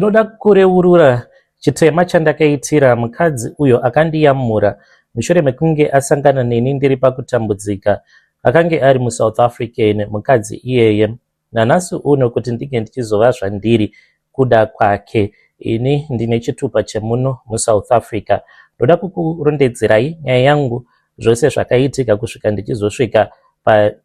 Ndinoda kureurura chitema chandakaitira mukadzi uyo akandiyamura mushure mekunge asangana neni ndiri pakutambudzika. Akange ari muSouth African mukadzi iyeye. Nanhasi uno kuti ndinge ndichizova zvandiri kuda kwake. Ini ndine chitupa chemuno muSouth Africa. Ndoda kukurondedzerai nyaya yangu zvose zvakaitika kusvika ndichizosvika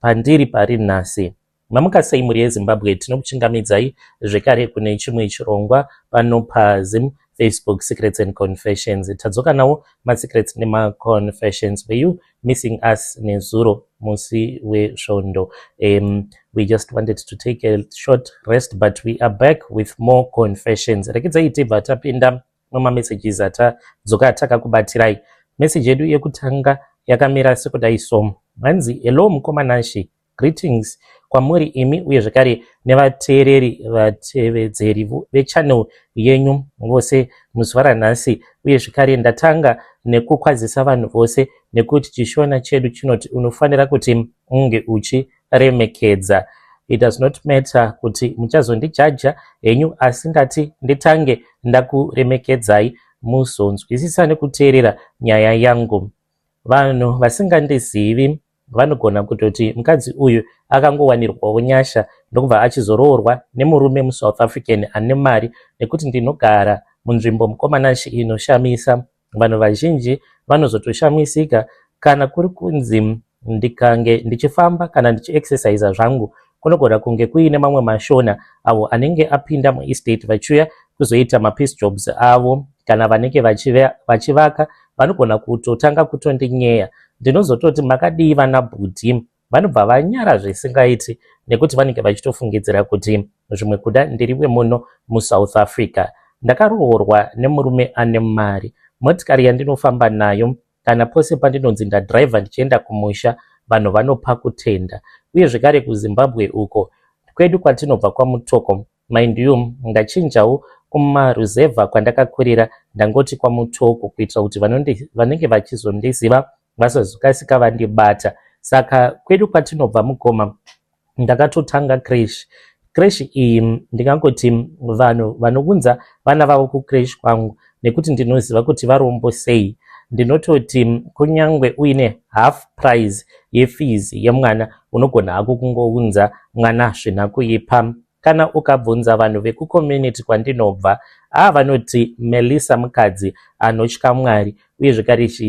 pandiri pari nhasi. Mamuka sei muri yeZimbabwe, tinokuchingamidzai zvekare kune chimwe chirongwa pano paZim Facebook Secrets and Confessions. Tadzoka nawo maSecrets nemaConfessions. Were you missing us nezuro musi wesvondo? We just wanted to take a short rest, but we are back with more confessions. Rekidzai tibva tapinda mumamessages atadzoka takakubatirai. Message yedu yekutanga yakamira sekudai so. Hanzi, hello mukomanashi. Greetings kwamuri imi uye zvakare nevateereri vatevedzeri vechannel yenyu vose muzuva ranhasi, uye zvakare ndatanga nekukwazisa vanhu vose nekuti chishona chedu chinoti unofanira kuti unge uchiremekedza. It does not matter kuti muchazondijaja henyu, asi ndati nditange ndakuremekedzai muzonzwisisa nekuteerera nyaya yangu. Vanhu vasingandizivi vanogona kutoti mukadzi uyu akangowanirwawo nyasha ndokubva achizoroorwa nemurume muSouth African ane mari, nekuti ndinogara munzvimbo mukomanashi inoshamisa. Vanhu vazhinji vanozotoshamisika kana kuri kunzi ndikange ndichifamba kana ndichiexercisa zvangu kunogona kunge kuine mamwe mashona avo anenge apinda muestate vachiuya kuzoita mapiece jobs avo, kana vanenge vachivaka vanogona kutotanga kutondinyeya. Ndinozototi makadii vana bhudhi, vanobva vanyara zvisingaiti nekuti vanenge vachitofungidzira kuti zvimwe kuda ndiriwe muno muSouth Africa. Ndakaroorwa nemurume ane mari. Motikari yandinofamba nayo kana pose pandinonzi ndadhiraivha ndichienda kumusha, vanhu vanopa kutenda. Uye zvekare kuZimbabwe uko kwedu kwatinobva kwaMutoko, mind you ndachinjawo kumaruzevha kwandakakurira ndangoti kwaMutoko kuitira kuti vanenge vachizondiziva vasazokasika vandibata. Saka kwedu kwatinobva mugoma ndakatotanga crash iyi ndingangoti vanhu vanounza vana vavo kucrash kwangu nekuti ndinoziva kuti varombo sei. Ndinototi kunyangwe uine half price yefees yemwana unogona hako kungounza mwana zvina kuipa. Kana ukabvunza vanhu vekucommunity kwandinobva, vanoti Melissa mukadzi anotya Mwari, uye zvekare she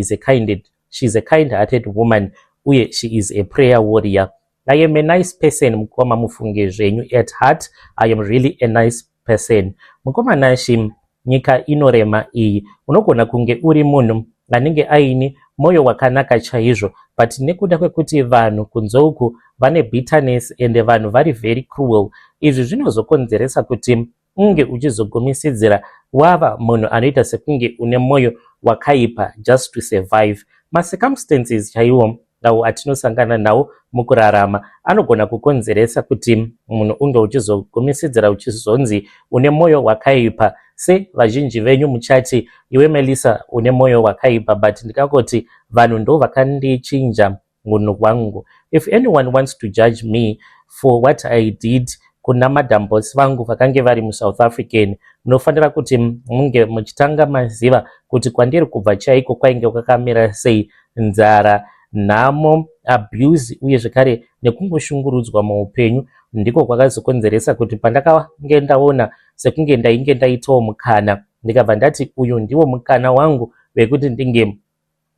is a kind-hearted woman, uye she is a prayer warrior. I am a nice person, mukoma mufunge zvenyu. At heart, I am really a nice person. Mukoma nashi, nyika inorema iyi. Unogona kunge uri munhu anenge aini moyo wakanaka chaizvo, but nekuda kwekuti vanhu kunzouku vane bitterness and vanhu vari very cruel, izvi zvinozokonzeresa kuti unge uchizogumisidzira wava munhu anoita sekunge une moyo wakaipa just to survive. Macircumstances chaiwo awo atinosangana nawo mukurarama anogona kukonzeresa kuti munhu unge uchizogumisidzira uchizonzi une moyo wakaipa. Se vazhinji venyu muchati iwe Melissa une moyo wakaipa, but ndikangoti vanhu ndo vakandichinja munhu wangu. If anyone wants to judge me for what I did kuna madambos vangu vakange vari muSouth African, munofanira kuti munge muchitanga maziva kuti kwandiri kubva chaiko kwainge kwakamira sei. Nzara, nhamo, abuse uye zvekare nekungoshungurudzwa muupenyu ndiko kwakazokonzeresa kuti pandakange ndaona sekunge ndainge ndaitawo mukana, ndikabva ndati uyu ndiwo mukana wangu wekuti ndinge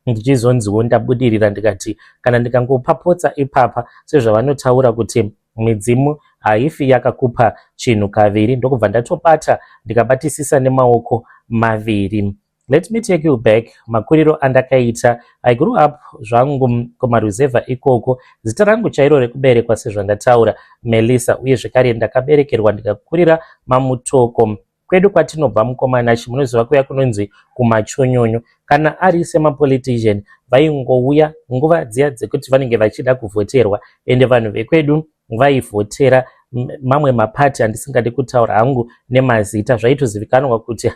ndichizonziwo ndabudirira, ndikati kana ndikangopapotsa ipapa sezvavanotaura kuti midzimu haifi yakakupa chinhu kaviri, ndokubva ndatobata ndikabatisisa nemaoko maviri. Let me take you back makuriro andakaita. I grew up zvangu kumaruzevha ikoko. Zita rangu chairo rekuberekwa sezvandataura Melissa, uye zvekare ndakaberekerwa ndikakurira maMutoko. Kwedu kwatinobva mukomanashi munoziva kuya kunonzi kumachonyonyo. Kana ari semapolitician vaingouya nguva dziya dzekuti vanenge vachida kuvhoterwa, ende vanhu vekwedu vaivhotera mamwe mapati andisingadi kutaura hangu nemazita. Zvaitozivikanwa kuti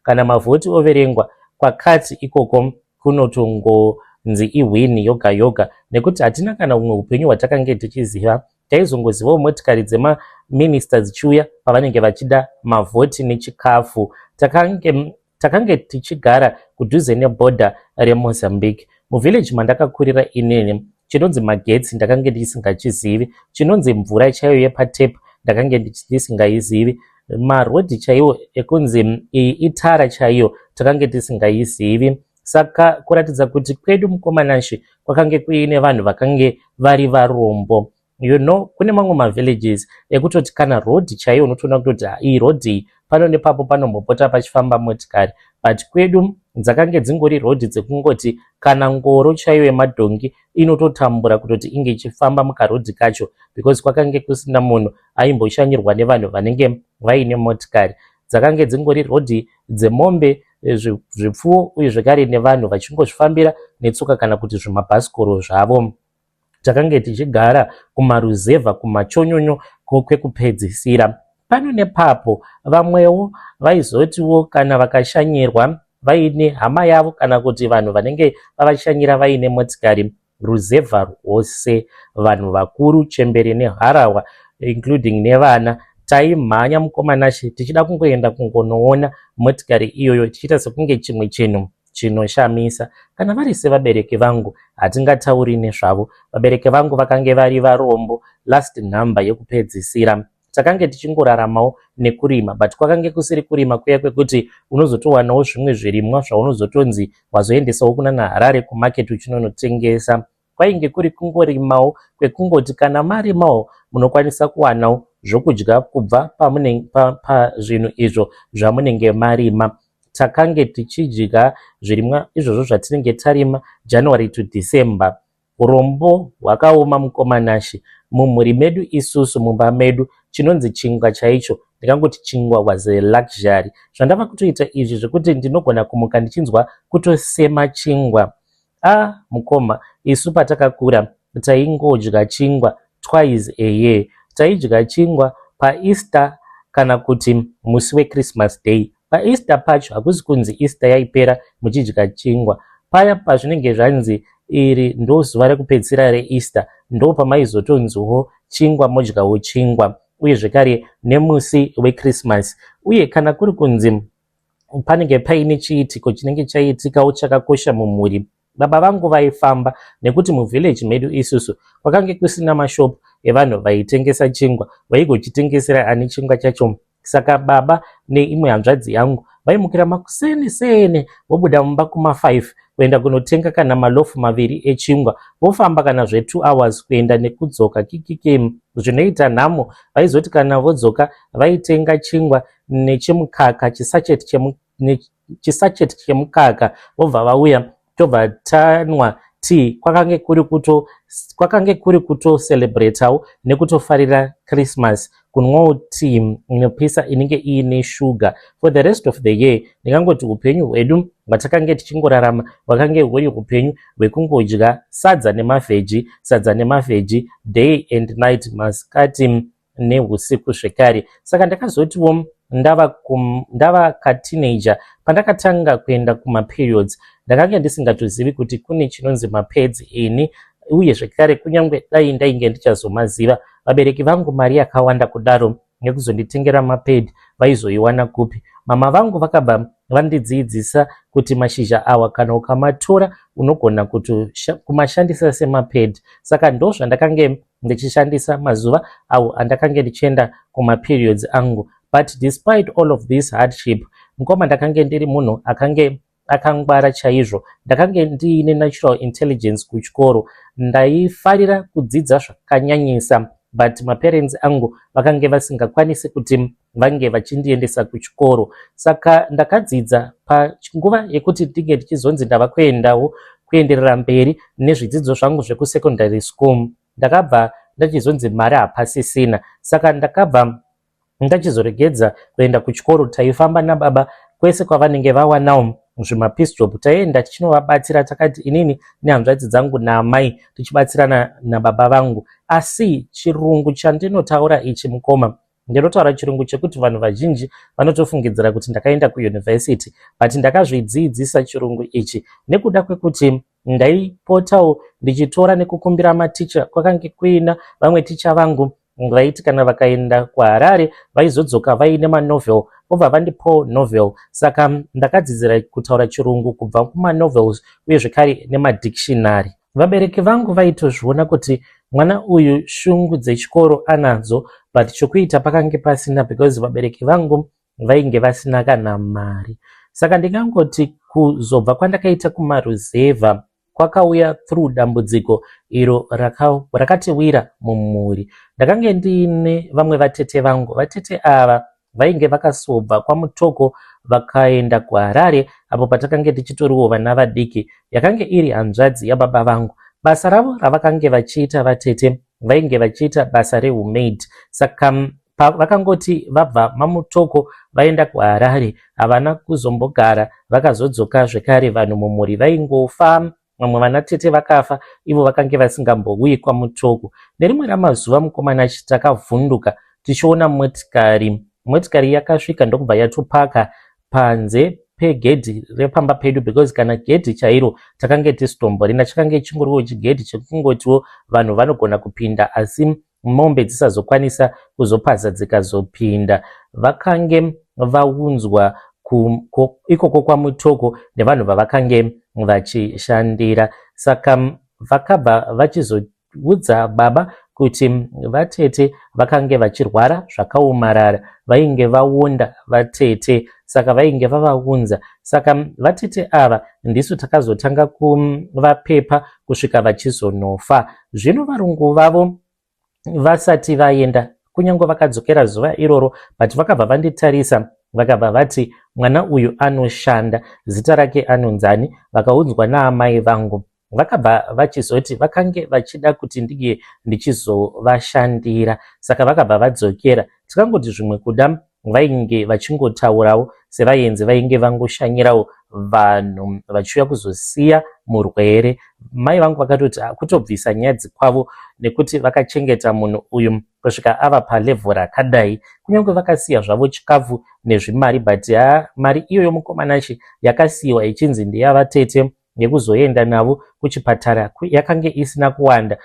kana mavhoti overengwa kwakati ikoko kunotongonzi ihwini yoga yoga, nekuti hatina kana umwe upenyu hwatakange tichiziva taizongozivawo motikari dzemaminista dzichiuya pavanenge vachida mavhoti nechikafu. Takange tichigara kudhuze nebhodha reMozambique. Muvhillage mandakakurira inini chinonzi magetsi ndakange ndisingachizivi, chinonzi mvura chaiyo yepatepu ndakange ndisingaizivi, marodhi chaiwo ekunzi itara chaiyo takange tisingaizivi. Saka kuratidza kuti kwedu mukomanashi kwakange kuine vanhu vakange vari varombo. Kune mamwe mavillages ekutoti kana rodhi chaiyo unotoona kutoti iyi rodhi pano nepapo panombopota pachifamba motikari, but kwedu dzakange dzingori rodhi dzekungoti kana ngoro chaiyo yemadhongi inototambura kutoti inge ichifamba mukarodhi kacho, because kwakange kusina munhu aimboshanyirwa nevanhu vanenge vaine motikari. Dzakange dzingori rodhi dzemombe, zvipfuwo uye zvekare nevanhu vachingozvifambira netsoka kana kuti zvimabhasikoro zvavo. Takange tichigara kumaruzevha, kumachonyonyo kwekupedzisira. Pano nepapo vamwewo vaizotiwo kana vakashanyirwa vaine hama yavo kana kuti vanhu vanenge vavashanyira vaine motikari, ruzevha rwose, vanhu vakuru, chembere neharahwa including nevana, taimhanya mukomanashi tichida kungoenda kungonoona motikari iyoyo, tichiita sekunge chimwe chinhu chinoshamisa. Kana vari sevabereki vangu hatingatauri nezvavo. Vabereki vangu vakange vari varombo, last number yekupedzisira. Takange tichingoraramawo nekurima, but kwakange kusiri kurima kuya kwekuti unozotowanawo zvimwe zvirimwa zvaunozotonzi wazoendesawo kuna naHarare kumaketi uchinonotengesa. Kwainge kuri kungorimawo kwekungoti kana marimawo munokwanisa kuwanawo zvokudya kubva pazvinhu izvo zvamunenge marima. Takange tichidya zvirimwa izvozvo zvatinenge tarima January to December. Urombo hwakaoma mukomanashi. Mumhuri medu isusu mumba medu chinonzi chingwa chaicho, ndikangoti chingwa was a luxury. Zvandava kutoita izvi zvekuti ndinogona kumuka ndichinzwa kutosema chingwa. Mukoma, isu patakakura taingodya chingwa twice a year. Taidya chingwa paEaster kana kuti musi weChristmas Day. PaEaster pacho hakusi kunzi Easter yaipera muchidya chingwa. Paya pazvinenge zvanzi iri ndo zuva rekupedzisira reEaster, ndo pamaizotonziwo chingwa modyawo chingwa, uye zvekare nemusi weChristmas. Uye kana kuri kunzi panenge paine chiitiko chinenge chaitikawo chakakosha mumhuri, baba vangu vaifamba, nekuti muvhillage medu isusu kwakange kusina mashopu evanhu vaitengesa chingwa, vaigochitengesera ani chingwa chacho. Saka baba neimwe hanzvadzi yangu vaimukira makuseni vobuda mumba kuma5 kuenda kunotenga kana malofu maviri echingwa, vofamba kana zve2 hours kuenda nekudzoka kikikemu. Zvinoita nhamo vaizoti kana vodzoka vaitenga chingwa nechemukaka, chisacheti chemukaka, vobva vauya tobva tanwa tea. Kwakange kuri kutocelebratawo nekutofarira Christmas, kunwawo tea inopisa inenge iine shuga. For the rest of the year ndingangoti upenyu hwedu hwatakange tichingorarama hwakange huri upenyu hwekungodya sadza nemavheji day and night, masikati neusiku zvekare. Saka ndakazotiwo ndava kateenager, pandakatanga kuenda kumaperiods ndakange ndisingatozivi kuti kune chinonzi mapads ini, uye zvekare kunyange dai ndainge ndichazomaziva, vabereki vangu mari yakawanda kudaro nekuzonditengera mapad vaizoiwana kupi? Mama vangu vakabva vandidzidzisa kuti mashizha awa kana ukamatora unogona kumashandisa semapad. Saka ndo zvandakange ndichishandisa mazuva awo andakange ndichienda kumaperiods angu. But despite all of this hardship, mukoma ndakange ndiri munhu akangwara chaizvo. Ndakange ndiine natural intelligence kuchikoro, ndaifarira kudzidza zvakanyanyisa, but maparents angu vakange vasingakwanisi kuti vange vachindiendesa kuchikoro. Saka ndakadzidza panguva yekuti ndinge ndichizonzi ndava kuenderera mberi nezvidzidzo zvangu zvekusekondary school. Ndakabva ndachizonzi mari hapasisina, saka ndakabva ndachizoregedza kuenda kuchikoro. Taifamba nababa kwese kwavanenge vawanawo zvimapeace job, taienda tichinovabatsira. Takati inini nehanzvadzi dzangu naamai tichibatsirana nababa vangu. Asi chirungu chandinotaura ichi mukoma, ndinotaura chirungu chekuti vanhu vazhinji vanotofungidzira kuti ndakaenda kuyunivhesiti, but ndakazvidzidzisa chirungu ichi nekuda kwekuti ndaipotawo ndichitora nekukumbira maticha. Kwakange kuina vamwe ticha vangu vaiti kana vakaenda kuHarare vaizodzoka vaine manovel obva vandipawo novel. Saka ndakadzidzira kutaura chirungu kubva kumanovels uye zvekare nemadictionary. Vabereki vangu vaitozviona kuti mwana uyu shungu dzechikoro anadzo, but chokuita pakange pasina because vabereki vangu vainge vasina kana mari. Saka ndingangoti kuzobva kwandakaita kumaruzevha kwakauya through dambudziko iro rakatiwira mumhuri. Ndakange ndiine vamwe vatete vangu. Vatete ava vainge vakasobva kwaMutoko vakaenda kuHarare apo patakange tichitoriwo vana vadiki. Yakange iri hanzvadzi yababa vangu. Basa ravo ravakange vachiita vatete vainge vachiita basa rehumade. Saka vakangoti vabva maMutoko vaenda kuHarare havana kuzombogara, vakazodzoka zvekare vanhu mumhuri vaingofa. Vamwe vana tete vakafa, ivo vakange vasingambouyi kwaMutoko. Nerimwe ramazuva mukomana takavhunduka tichiona motikari yakasvika ndokubva yatopaka panze pegedhi repamba pedu, because kana gedhi chairo takange tisitomborina, chakange chingoriwo chigedhi chekungotiwo vanhu vanogona kupinda asi mombe dzisazokwanisa kuzopaza dzikazopinda. Vakange vaunzwa ikoko kwaMutoko nevanhu vavakange vachishandira. Saka vakabva vachizoudza baba kuti vatete vakange vachirwara zvakaomarara, vainge vaonda vatete, saka vainge vavaunza. Saka vatete ava ndisu takazotanga kuvapepa kusvika vachizonofa. Zvino varungu vavo vasati vaenda, kunyange vakadzokera zuva iroro, but vakabva vanditarisa vakabva vati mwana uyu anoshanda, zita rake anonzani. Vakaunzwa naamai vangu, vakabva vachizoti vakange vachida kuti ndiye ndichizovashandira. Saka vakabva vadzokera. Tikangoti zvimwe kuda vainge vachingotaurawo sevaenzi vainge vangoshanyirawo vanhu vachiuya kuzosiya murwere. Mai vangu vakatoti kutobvisa nyadzi kwavo nekuti vakachengeta munhu uyu kusvika ava palevhuru rakadai, kunyange vakasiya zvavo chikafu nezvimari, but mari iyoyo mukomanachi yakasiyiwa ichinzi ndeyavatete nekuzoenda navo kuchipatara yakange isina kuwanda.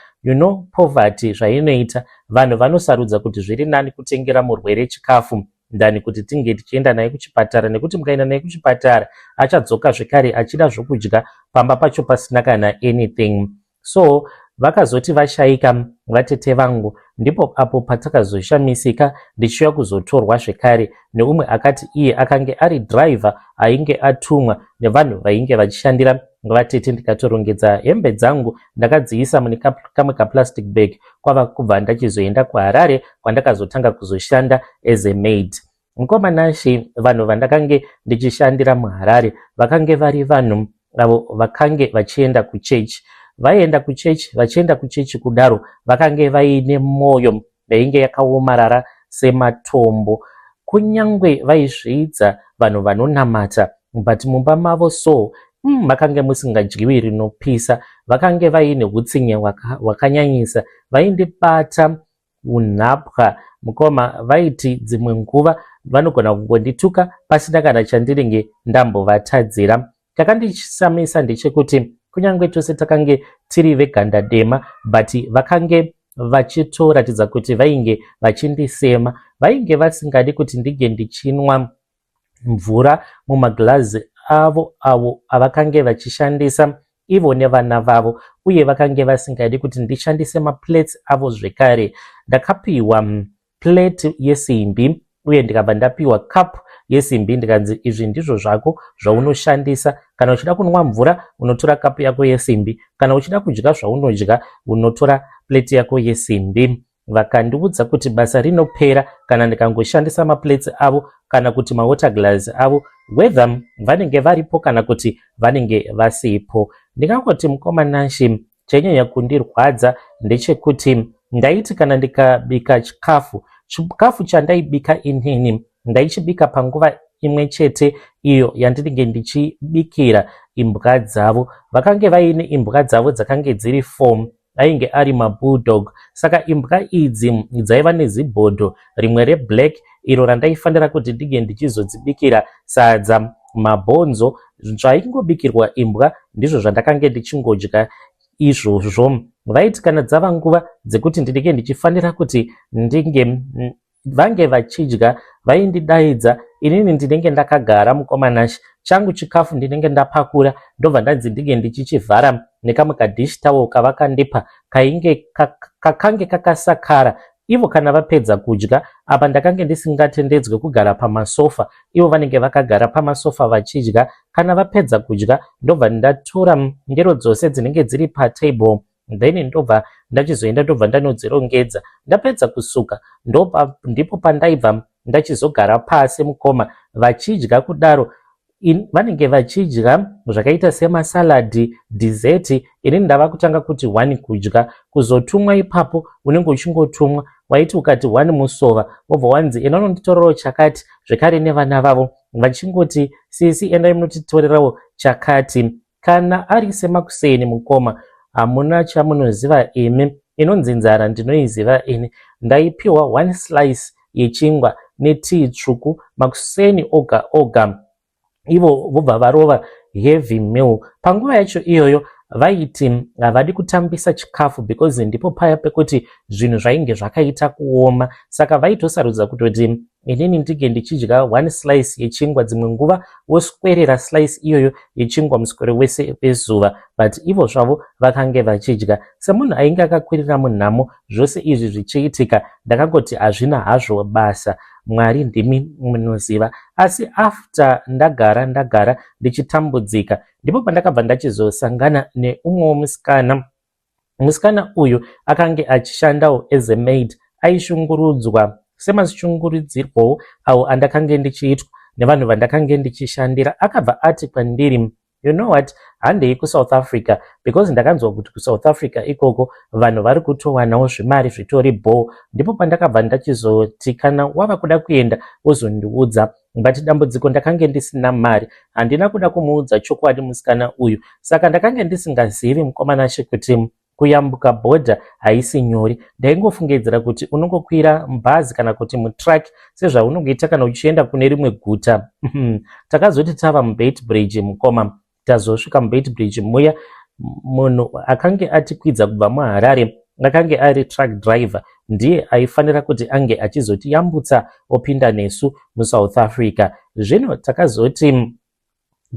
Poverty zvainoita, vanhu vanosarudza kuti zviri nani kutengera murwere chikafu ndani kuti tinge tichienda naye kuchipatara, nekuti mukaenda naye kuchipatara achadzoka zvekare achida zvokudya pamba pacho pasina kana anything. So vakazoti vashaika vatete vangu, ndipo apo patakazoshamisika ndichiuya kuzotorwa zvekare neumwe akati iye akange ari driver ainge atumwa nevanhu vainge vachishandira vatete. Ndikatorongedza hembe dzangu ndakadziisa mune kamwe kaplastic bag kwava kubva ndachizoenda kuHarare kwandakazotanga kuzoshanda as a maid. Mukomanashi vanhu vandakange ndichishandira muHarare vakange vari vanhu avo vakange vachienda kuchechi. Vaenda kuchechi, vachienda kuchechi kudaro vakange vaine mwoyo yainge yakaomarara sematombo. Kunyange vaizvidza vanhu vanonamata, but mumba mavo so makange musingadyiwi rinopisa. Vakange vaine hutsinye hwakanyanyisa, vaindibata unhapwa mukoma. Vaiti dzimwe nguva vanogona kungondituka pasina kana chandinenge ndambovatadzira. Chakandisamisa ndechekuti kunyange tose takange tiri veganda dema, but vakange vachitoratidza kuti vainge vachindisema. Vainge vasingadi kuti ndige ndichinwa mvura mumaglazi avo avo avakange vachishandisa ivo nevana vavo, uye vakange vasingadi kuti ndishandise maplates avo zvekare. Ndakapiwa plate yesimbi uye ndikabva ndapiwa cup yesimbi ndikanzi izvi ndizvo zvako zvaunoshandisa. Kana uchida kunwa mvura unotora kapu yako yesimbi, kana uchida kudya zvaunodya unotora plate yako yesimbi. Vakandiudza kuti basa rinopera kana ndikangoshandisa maplates avo kana kuti mawater glass avo, whether vanenge varipo kana kuti vanenge vasipo. Ndikangoti mukomanashi chainyanya kundirwadza ndechekuti ndaiti kana ndikabika chikafu chandaibika inini ndaichibika panguva imwe chete iyo yandinenge ndichibikira imbwa dzavo. Vakange vaine imbwa dzavo dzakange dziri 4, ainge ari mabulldog. Saka imbwa idzi dzaiva nezibhodho rimwe reblack iro randaifanira kuti ndige ndichizodzibikira sadza, mabhonzo. Zvaingobikirwa imbwa ndizvo zvandakange ndichingodya izvozvo. Vaiti kana dzava nguva dzekuti ndinenge ndichifanira kuti vange vachidya vaindidaidza, inini ndinenge ndakagara mukomanashi, changu chikafu ndinenge ndapakura, ndobva ndanzi ndinge ndichichivhara nekamwe kadhishi tawo kavakandipa kakange kakasakara. Ivo kana vapedza kudya, apa ndakange ndisingatendedzwe kugara pamasofa, ivo vanenge vakagara pamasofa vachidya. Kana vapedza kudya, ndobva ndatora ndiro dzose dzinenge dziri patable, then ndobva ndachizoenda ndobva ndanodzirongedza. Ndapedza kusuka ndipo pandaibva ndachizogara pasi mukoma vachidya kudaro. Vanenge vachidya zvakaita semasaladhi, dessert. Ini ndava kutanga kuti 1 kudya, kuzotumwa ipapo unenge uchingotumwa. Waiti ukati 1 musova, wobva wanzi enda unonditorerawo chakati, zvekare nevana vavo vachingoti sisi endai munotitorerawo chakati. Kana ari semakuseni mukoma, hamuna chamunoziva imi, inonzi nzara ndinoiziva ini. Ndaipiwa 1 slice yechingwa netii tsvuku makuseni oga oga. Ivo vobva varova heavy meal. Panguva yacho iyoyo vaiti havadi kutambisa chikafu because ndipo paya pekuti zvinhu zvainge zvakaita kuoma, saka vaitosarudza kutoti inini ndige ndichidya 1 slice yechingwa, dzimwe nguva woswerera slice iyoyo yechingwa muswere wese wezuva, but ivo zvavo vakange vachidya. Semunhu ainge akakwirira munhamo zvose izvi zvichiitika, ndakangoti hazvina hazvo basa, Mwari ndimi munoziva. Asi after ndagara ndichitambudzika, ndipo pandakabva ndachizosangana neumwe musikana. Musikana uyu akange achishandawo as a maid, aishungurudzwa semashungurudzirwawo awo andakange ndichiitwa nevanhu vandakange ndichishandira. Akabva ati kwandiri, you know what, handei kuSouth Africa because ndakanzwa kuti kuSouth Africa ikoko vanhu vari kutowanawo zvimari zvitori bho. Ndipo pandakabva ndachizoti kana wava kuda kuenda wozondiudza, but dambudziko ndakange ndisina mari, handina kuda kumuudza chokwadi musikana uyu, saka ndakange ndisingazivi mukomanashi kuti kuyambuka bhodha haisi nyori. Ndaingofungidzira kuti unongokwira mbhazi kana kuti mutraki sezvaunongoita kana uchienda kune rimwe guta. Takazoti tava muBeitbridge mukoma, tazosvika muBeitbridge muya, munhu akange atikwidza kubva muHarare akange ari truck driver, ndiye aifanira kuti ange achizotiyambutsa opinda nesu muSouth Africa. Zvino takazoti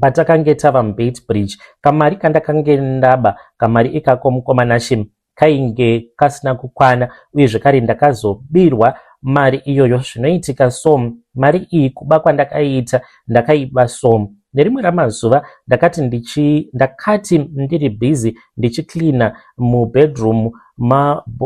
patakange tava muBeitbridge, kamari kandakange ndaba, kamari ikako mukomanashi kainge kasina kukwana, uye zvekare ndakazobirwa mari iyoyo. Zvinoitika so, mari iyi kuba kwandakaiita ndakaiba so. Nerimwe ramazuva ndakati ndiri busy ndichiklina mubedroom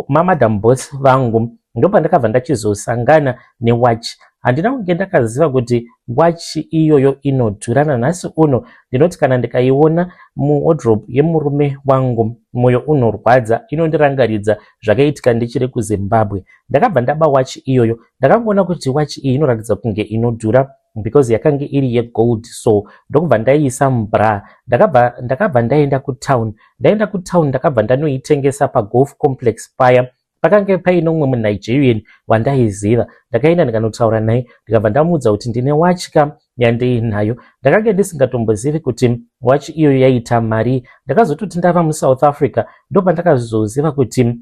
mamadam boss vangu, ndopa ndakabva ndachizosangana newatch. Handina kunge ndakaziva kuti watch iyoyo inodhura. Nanhasi uno ndinoti kana ndikaiona muwardrobe yemurume wangu moyo unorwadza, inondirangaridza zvakaitika ndichiri kuZimbabwe. Ndakabva ndaba watch iyoyo, ndakangoona kuti watch iyi inoratidza kunge inodhura because yakange iri yegold, so ndokubva ndaiisa mubra. Ndakabva ndaenda kutown. Ndakabva ndanoitengesa paGolf Complex paya. Pakange paino mumwe muNigerian wandaiziva, ndakaenda ndikanotaura naye, ndikabva ndamuudza kuti ndine wachika yandiinayo. Ndakange ndisingatombozivi kuti watch iyoyo yaita mari. Ndakazototi ndava muSouth Africa ndopa ndakazoziva kuti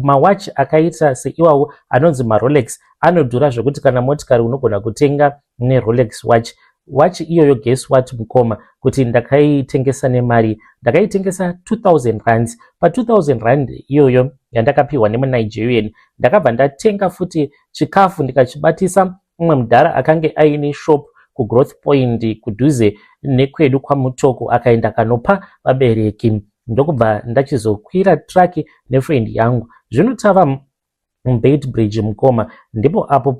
mawatch akaita seiwawo anonzi maRolex anodhura zvokuti kana motikari unogona kutenga neRolex watch. Watch iyoyo guess what mukoma, kuti ndakaitengesa nemari, ndakaitengesa 2000 rands. Pa 2000 rand iyoyo yandakapiwa nemuNigerian, ndakabva ndatenga futi chikafu ndikachibatisa umwe mudhara akange aine shop kuGrowth Point kudhuze nekwedu kwaMutoko, akaenda kanopa vabereki. Ndokubva ndachizokwira traki nefriend yangu. Zvino tava muBeitbridge mukoma, ndipo apo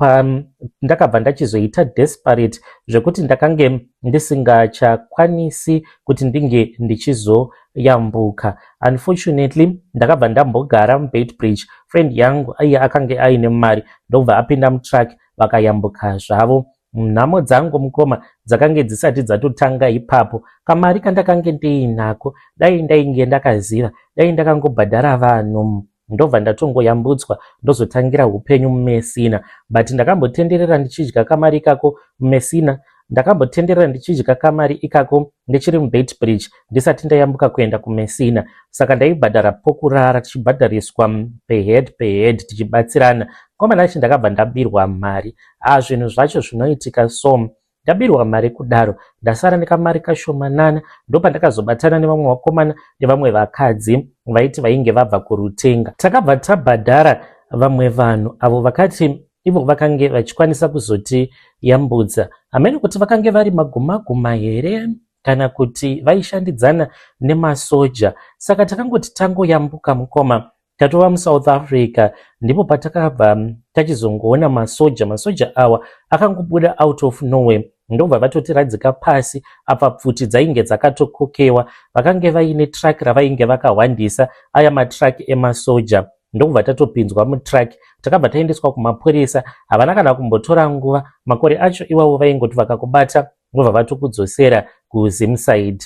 ndakabva ndachizoita desperate zvekuti ndakange ndisingachakwanisi kuti ndinge ndichizoyambuka. Unfortunately ndakabva ndambogara muBeitbridge. Friend yangu iye akange aine mari, ndobva apinda mutraki vakayambuka zvavo. Nhamo dzangu mukoma dzakange dzisati dzatotanga ipapo. Kamari kandakange ndiinako, dai ndainge ndakaziva, dai ndakangobhadhara vanhu, ndobva ndatongoyambutswa ndozotangira upenyu muMessina. But ndakambotenderera ndichidya kamari ikako muMessina, ndakambotenderera ndichidya kamari ikako ndichiri muBeitbridge ndisati ndayambuka kuenda kuMessina. Saka ndaibhadhara pokurara, tichibhadhariswa per head tichibatsirana. Mukomana wacho ndakabva ndabirwa mari. Zvinhu zvacho zvinoitika so ndabirwa mari kudaro, ndasara nekamari kashomanana. Ndopandakazobatana nevamwe vakomana nevamwe vakadzi vaiti vainge vabva kurutenga. Takabva tabhadhara vamwe vanhu avo vakati ivo vakange vachikwanisa kuzotiyambudza. Hamene kuti vakange vari maguma here kana kuti vaishandidzana nemasoja. Saka takangoti tangoyambuka mukoma tatova muSouth Africa, ndipo patakabva tachizongoona masoja awa akangobuda out of nowhere. Ndobva vatotiradzika pasi apa pfuti dzainge dzakatokokewa. Vakange vaine truck ravainge vakahwandisa, aya matraki emasoja. Ndobva tatopinzwa mutraki, takabva taendeswa kumapurisa. Havana kana kumbotora nguva, makore acho iwavo vaingoti vakakubata vobva vatokudzosera kuZimside.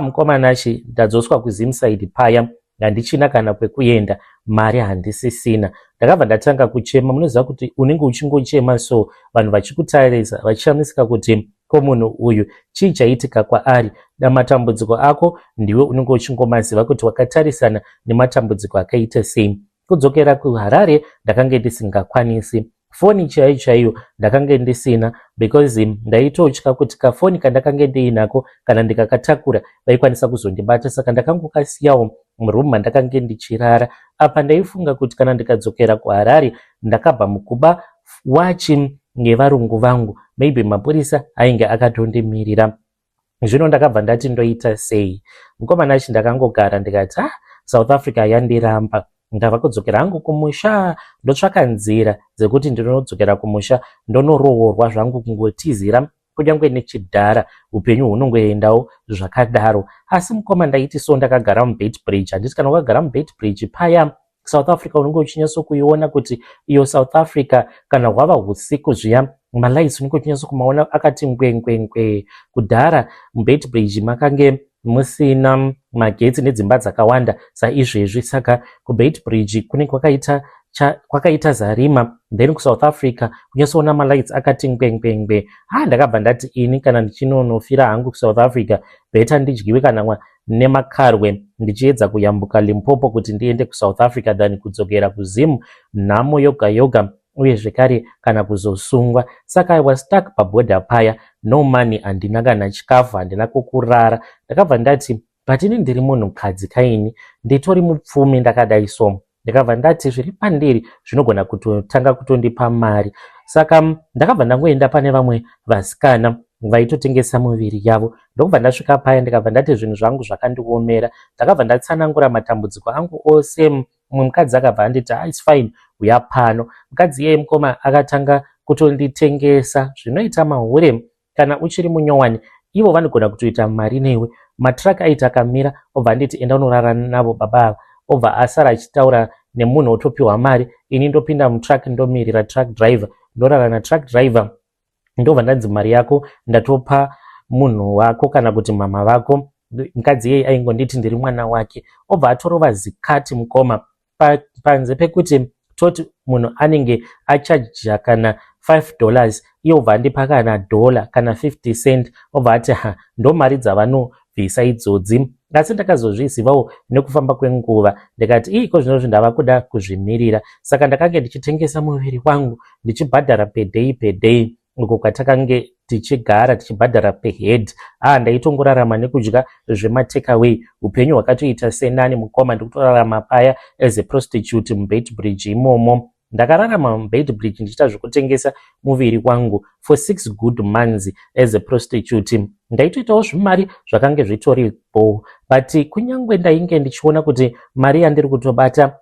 Mukomanachi ndadzoswa kuZimside paya, handichina kana kwekuenda, mari handisisina. Ndakabva ndatanga kuchema. Munoziva kuti unenge uchingochema so vanhu vachikutarisa vachishamisika kuti ko munhu uyu chii chaitika kwaari, matambudziko ako ndiwe unenge uchingomaziva kuti wakatarisana nematambudziko akaita sei. Kudzokera kuHarare ndakange ndisingakwanisi. Foni chaiyo ndakange ndisina because ndaitotya kuti kafoni kandakange ndinako kana ndikakatakura vaikwanisa kuzondibata. Saka ndakangokasiyawo murumu mandakange ndichirara. Apa ndaifunga kuti kana ndikadzokera kuHarare ndakabva mukuba wachi ngevarungu vangu, maybe mapurisa ainge akatondimirira. Zvino ndakabva ndati ndoita sei? Mukomana wacho ndakangogara ndikati South Africa yandiramba. Ndava kudzokera hangu kumusha, ndotsvaka nzira dzekuti ndinodzokera kumusha ndonoroorwa zvangu kungotizira kunyange nechidhara, upenyu hunongoendawo zvakadaro. Asi mukoma ndaiti so ndakagara muBeitbridge. Handisi kana wakagara muBeitbridge paya South Africa unenge uchinyatso kuiona kuti iyo South Africa kana hwava husiku zviya malights unenge uchinyatso kumaona akati ngwengwengwe. Kudhara muBeitbridge makange musina magetsi nedzimba dzakawanda saizvezvi. Saka kuBeitbridge kunenge kwakaita zarima, then kuSouth Africa kunyasoona malights akati ngwengwengwe. Ndakabva ndati ini kana ndichinonofira hangu kuSouth Africa beta ndidyiwe kana nemakarwe ndichiedza kuyambuka Limpopo kuti ndiende kuSouth Africa than kudzokera kuZim, nhamo yoga uye zvekare kana kuzosungwa. Saka I was stuck paboda paya, no money, handina kana chikafu, handina kokurara. Ndakabva ndati patini ndiri munhukadzi kaini, nditori mupfumi ndakadai so, ndakabva ndati zviri pandiri zvinogona kutotanga kutondipa mari. Saka ndakabva ndangoenda pane vamwe vasikana vaitotengesa miviri yavo. Ndokubva ndasvika paya ndikabva ndati zvinhu zvangu zvakandiomera. Ndakabva ndatsanangura matambudziko angu ose. Mumwe mukadzi akabva anditi it's fine, uya pano. Mukadzi iyeye mukoma akatanga kutonditengesa zvinoita mahure. Kana uchiri munyowani ivo vanogona kutoita mari newe. Matraki aita akamira, obva anditi enda unorara navo baba. Obva asara achitaura nemunhu otopiwa mari. Ini ndopinda mutraki ndomirira truck driver, ndorara natruck driver. Ndobva ndanzi mari yako ndatopa munhu wako kana kuti mama vako. Mukadzi iyeye aingonditi ndiri mwana wake. Obva atorova zikati mukoma panze pekuti toti munhu anenge achaja kana $5, iye obva andipa kana $1 kana 50 cent. Obva ati ndo mari dzavanobvisa idzodzi. Asi ndakazozvizivawo nekufamba kwenguva ndikati iko zvinozvi ndava kuda kuzvimirira. Saka ndakange ndichitengesa muviri wangu ndichibhadhara per day uko kwatakange tichigara tichibhadhara per head. Ndaitongorarama nekudya zvematakeway. Upenyu hwakatoita senani mukoma, ndikutorarama paya as a prostitute muBeitbridge imomo. Ndakararama muBeitbridge ndichita zvekutengesa muviri wangu for 6 good months as a prostitute. Ndaitoitawo zvimari zvakange zvitoripo, but kunyangwe ndainge ndichiona kuti mari yandiri kutobata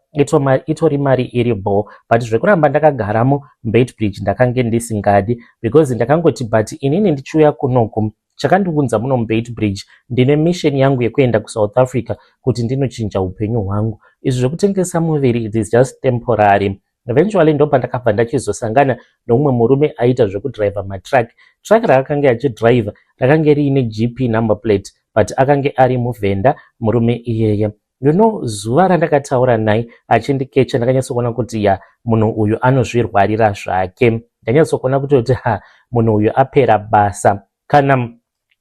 itori mari iripo, but zvekuramba ndakagaramo muBeitbridge ndakange ndisingadi, because ndakangoti but inini ndichiuya kunoku chakandiunza muno muBeitbridge ndine mission yangu yekuenda kuSouth Africa kuti ndinochinja upenyu hwangu. Izvi zvekutengesa muviri it is just temporary. Eventually ndo pandakabva ndachizosangana nomumwe murume aita zvekudriver matrack. Track raakanga achidriver rakange riine GP number plate, but akange ari muvhenda murume iyeye. Zuva randakataura naye achindikecha ndakanyatsokuona kuti munhu uyu anozvirwarira zvake. Ndanyatsokuona kutoti munhu uyu apera basa. Kana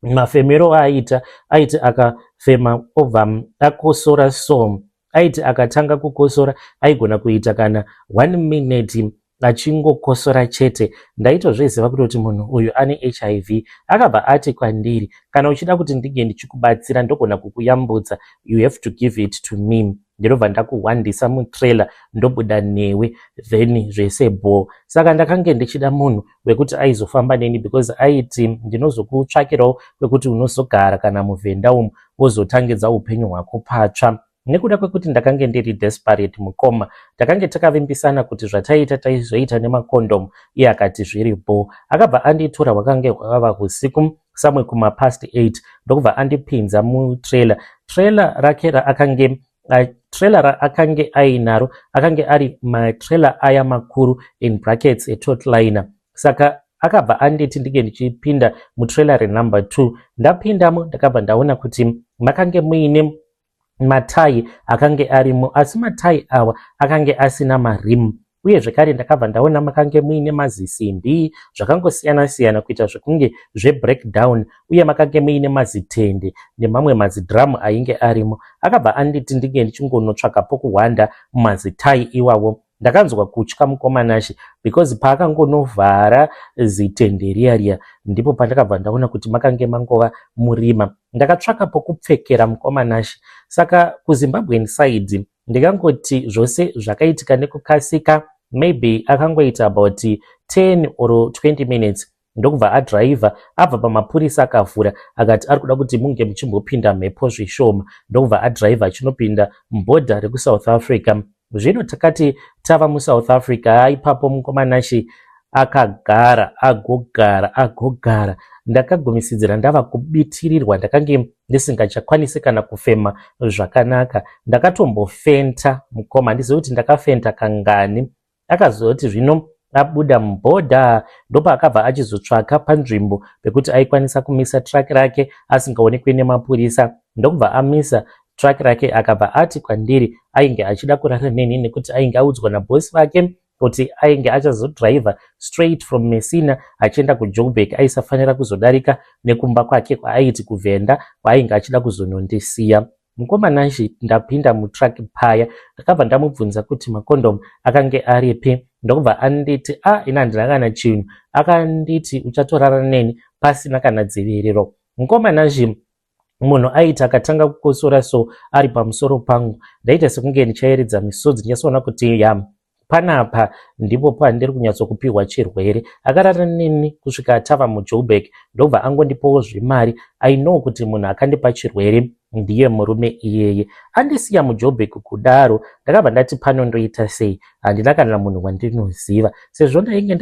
mafemero aita aiti akafema obva akosora so aiti akatanga kukosora aigona kuita kana 1 minute achingokosora chete. Ndaitozviziva kutoti munhu uyu ane HIV. Akabva ati kwandiri, kana uchida kuti ndige ndichikubatsira ndogona kukuyambudza, you have to give it to me. Ndinobva ndakuhwandisa mutrailer ndobuda newe, then zvese bho. Saka ndakange ndichida munhu wekuti aizofamba neni because aiti ndinozokutsvakirawo kwekuti unozogara kana muvhenda umu wozotangidza upenyu hwako patsva. Nekuda kwekuti ndakange ndiri desperate mukoma, takange takavimbisana kuti zvataita taizoita nemakondomu, iye akati zviripo. Akabva anditora hwakange hwakava usiku samwe kuma past 8 ndokubva andipinza mutrailer. Trailer rake akange ainaro akange ari matrailer aya makuru in brackets etotliner. Saka akabva anditi ndige ndichipinda mutrailer renumber 2. Ndapindamo ndakabva ndaona kuti makange muine matai akange arimo, asi matai awa akange asina marimu. Uye zvekare ndakabva ndaona makange muine mazisimbi zvakangosiyana siyana kuita zvekunge zve-breakdown, uye makange muine mazitende nemamwe mazidhiramu ainge arimo. Akabva anditi ndige ndichingonotsvaka pokuhwanda mumazitai iwawo. Ndakanzwa kutya mukomanashi because paakangonovhara zitende riya ndipo pandakabva ndaona kuti makange mangova murima. Ndakatsvaka pokupfekera mukomanashi. Saka kuZimbabwean side ndikangoti zvose zvakaitika nekukasika, maybe akangoita about 10 or 20 minutes ndokubva adriver abva pamapurisa akavhura akati ari kuda kuti munge muchimbopinda mhepo zvishoma, ndokubva adriver achinopinda mubhodha rekuSouth Africa. Zvino takati tava muSouth Africa, ipapo mukomanashi akagara agogara. Ndakagumisidzira ndava kubitirirwa, ndakange ndisingachakwanisi kana kufema zvakanaka. Ndakatombofenta mukoma, ndizivi kuti ndakafenta kangani. Akazoti zvino abuda mubhodha ndopa akabva achizotsvaka panzvimbo pekuti aikwanisa kumisa truck rake asingaonekwi nemapurisa. Ndokubva amisa truck rake akabva ati kwandiri ainge achida kurara neni nekuti ainge audzwa nabosi vake kuti ainge achazodriver straight from Messina achienda kuJoburg, aisafanira kuzodarika nekumba kwake kwaaiti kuVenda kwaainge achida kuzonondisiya. Mukomanashi ndapinda mutrack paya, ndakabva ndamubvunza kuti makondomu akange aripi. Ndokubva anditi ina handina kana chinhu. Akanditi uchatorara neni pasina kana dziviriro. Mukomanashi munhu aiti akatanga kukosora so ari pamusoro pangu, ndaita sekunge ndichaeredza misodzi, ndichasoona kuti panapa ndipo pandiri kunyatsokupiwa chirwere. Akarara neni kusvika tava muJoburg, ndobva angondipawo zvimari. I know kuti munhu akandipa chirwere ndiye murume iyeye. Andisiya muJoburg kudaro, ndakabva ndati panondoita sei, handina kana munhu wandinoziva. Sezvo ndainge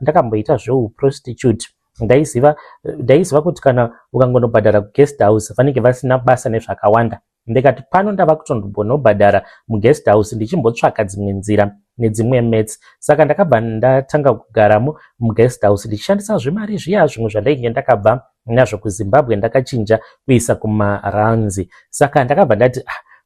ndakamboita zveuprostitute, ndaiziva kuti kana ukangonobhadhara kuguest house vanenge vasina basa nezvakawanda. Ndikati pano ndava kutondobonobhadhara muguest house ndichimbotsvaka dzimwe nzira nedzimwe mates. Saka ndakabva ndatanga kugaramo muguest house ndichishandisa zvimari zviya zvimwe zvandainge ndakabva nazvo kuZimbabwe ndakachinja kuisa kumaranzi. Saka ndakabva ndati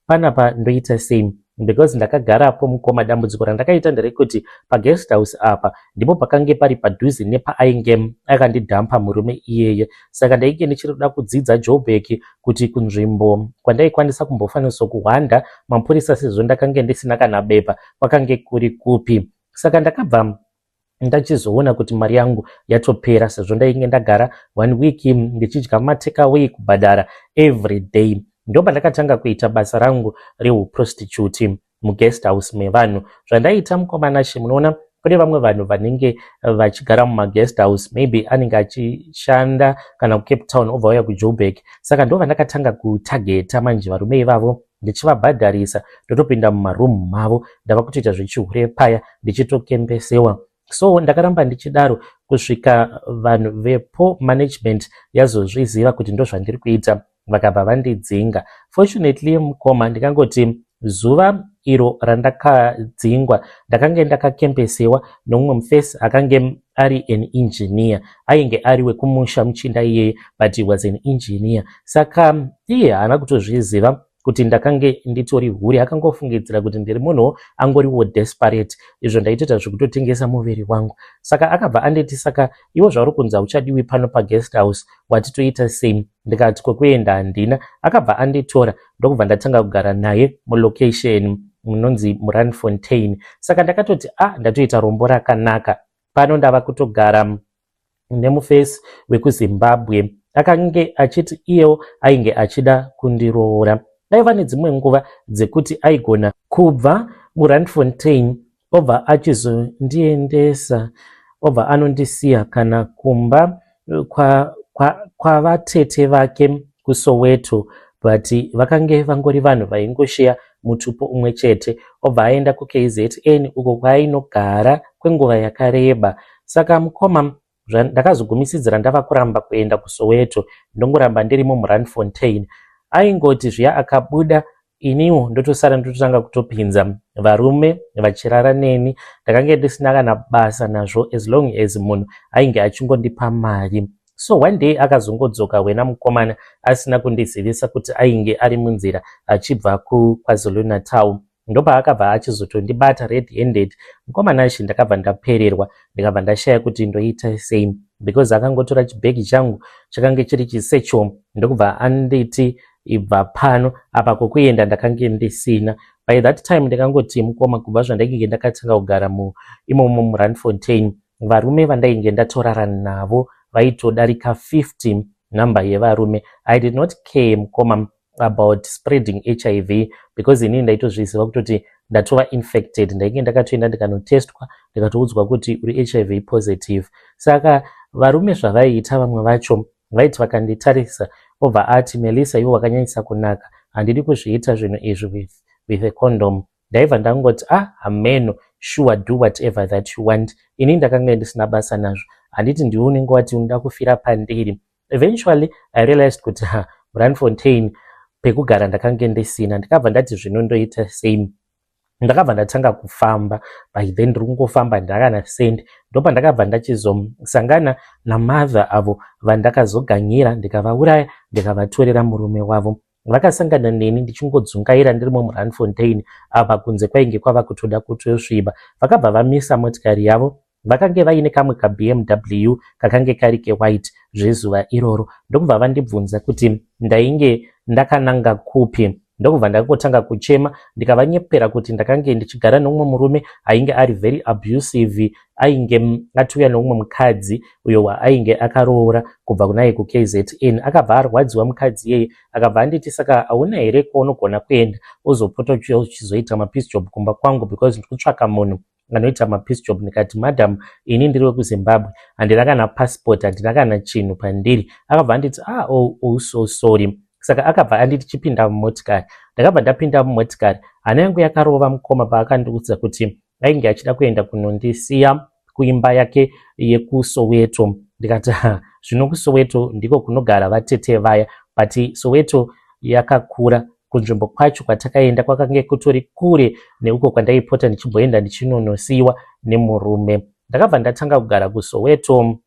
panapa ndoita sei, because ndakagarapo mukoma. Dambudziko randakaita nderekuti paguest house apa ndipo pakange pari padhuze nepaainge akandidhampa murume iyeye. Saka ndainge ndichirida kudzidza Joburg kuti kunzvimbo kwandaikwanisa kumbofanirwa kuhwanda mapurisa sezvo ndakange ndisina kana bepa kwakange kuri kupi. Saka ndakabva ndachizoona kuti mari yangu yatopera sezvo ndainge ndagara 1 week ndichidya matekaway kubhadhara every day. Ndoba ndakatanga kuita basa rangu reuprostitute muguest house mevanhu. Zvandaita mukomanashi, munoona kune vamwe vanhu vanenge vachigara mumaguest house, maybe anenge achishanda kana kuCape Town obva uya kuJoburg. Saka ndova ndakatanga kutageta manje varume ivavo ndichivabhadharisa, ndotopinda mumarumu mavo, ndava kutoita zvechihure paya ndichitokembesewa. So ndakaramba ndichidaro kusvika vanhu vepo management yazozviziva kuti ndo zvandiri kuita, vakabva vandidzinga. Fortunately mukoma ndikangoti zuva iro randakadzingwa ndakange ndakakembesewa nomumwe mufesi akange ari an engineer, ainge ari wekumusha muchinda iyeye, but he was an engineer. Saka iye haana kutozviziva kuti ndakange nditori huri, akangofungidzira kuti ndiri munhu angoriwo desperate, izvo ndaitoita zvekutotengesa muviri wangu. Saka akabva anditi, saka iwo zvauri kunzi uchadiwi pano paguest house, watitoita sei? Ndikati kwekuenda handina. Akabva anditora ndokubva ndatanga kugara naye mulocation munonzi Randfontein. Saka ndakatoti ndatoita rombo rakanaka. Pano ndava kutogara nemufesi wekuZimbabwe. Akange achiti iyewo ainge achida kundiroora. Aiva nedzimwe nguva dzekuti aigona kubva muRandfontein obva achizondiendesa, obva anondisiya kana kumba kwavatete vake kuSoweto, but vakange vangori vanhu vaingoshiya mutupo umwe chete. Obva aenda kuKZN uko kwaainogara kwenguva yakareba. Saka mukoma ndakazogumisidzira ndava kuramba kuenda kuSoweto, ndongoramba ndirimo muRandfontein. Aingoti zviya akabuda, iniwo ndotosara ndototanga kutopinza varume vachirara neni. Ndakange ndisina kana basa nazvo as long as munhu ainge achingondipa mari. So one day akazongodzoka wena mukomana asina kundizivisa kuti ainge ari munzira achibva kuKwaZulu Natal. Ndopa akabva achizotondibata red handed. Mukomana ashi ndakabva ndapererwa, ndikabva ndashaya kuti ndoita sei, because akangotora chibhegi changu chakange chiri chisecho, ndokubva anditi ibva pano apa kokuenda ndakange ndisina. By that time ndikangoti mukoma, kubva zvandainge ndakatanga kugara imomo muRandfontein, varume vandainge ndatorara navo vaitodarika 50 number yevarume. I did not care mukoma about spreading HIV, because inini ndaitozviziva kutoti ndatova infected. Ndainge ndakatoenda ndikanotestwa ndikatoudzwa kuti uri HIV positive. Saka varume zvavaiita vamwe vacho vaiti vakanditarisa obva ati, Melissa, iwo wakanyanyisa kunaka, handidi kuzviita zvinhu izvi with a condom. Ndaibva ndangoti ameno, sure, do whatever that you want. Ini ndakanga ndisina basa nazvo, handiti ndiwe unenge wati unoda kufira pandiri. Eventually I realized kuti Randfontein pekugara ndakange ndisina. Ndikabva ndati zvinondoita sei. Ndakabva ndatanga kufamba. By then ndiri kungofamba ndakana send. Ndopa ndakabva ndachizosangana namadha avo vandakazoganyira, ndikavauraya ndikavatorera murume wavo. Vakasangana neni ndichingodzungaira ndirimo muRandfontein apa kunze kwainge kwava kutoda kutosviba. Vakabva vamisa motikari yavo. Vakange vaine kamwe kaBMW kakange kari kewhite zvezuva iroro. Ndokubva vandibvunza kuti ndainge ndakananga kupi. Ndokubva ndakotanga kuchema, ndikavanyepera kuti ndakange ndichigara nomumwe murume ainge ari very abusive, ainge atuya nomumwe mukadzi uyo waainge akaroora kubva kunaye kuKZN. Akabva arwadziwa mukadzi yeye, akabva anditi, saka hauna here kwaunogona kuenda uzopota uchizoita mapeace job kumba kwangu, because ndikutsvaka munhu anoita mapeace job. Ndikati, madam, ini ndiri wekuZimbabwe, handina kana passport, handina kana chinhu pandiri. Akabva anditi, so sorry. Saka akabva anditi chipinda mumotikari. Ndakabva ndapinda mumotikari. Hana yangu yakarova mukoma paakandiudza kuti ainge achida kuenda kunondisiya kuimba yake yekuSoweto. Ndikati zvino kuSoweto ndiko kunogara vatete vaya, but Soweto yakakura. Kunzvimbo kwacho kwatakaenda kwakange kutori kure neuko kwandaipota ndichimboenda ndichinonosiyiwa nemurume. Ndakabva ndatanga kugara kuSoweto.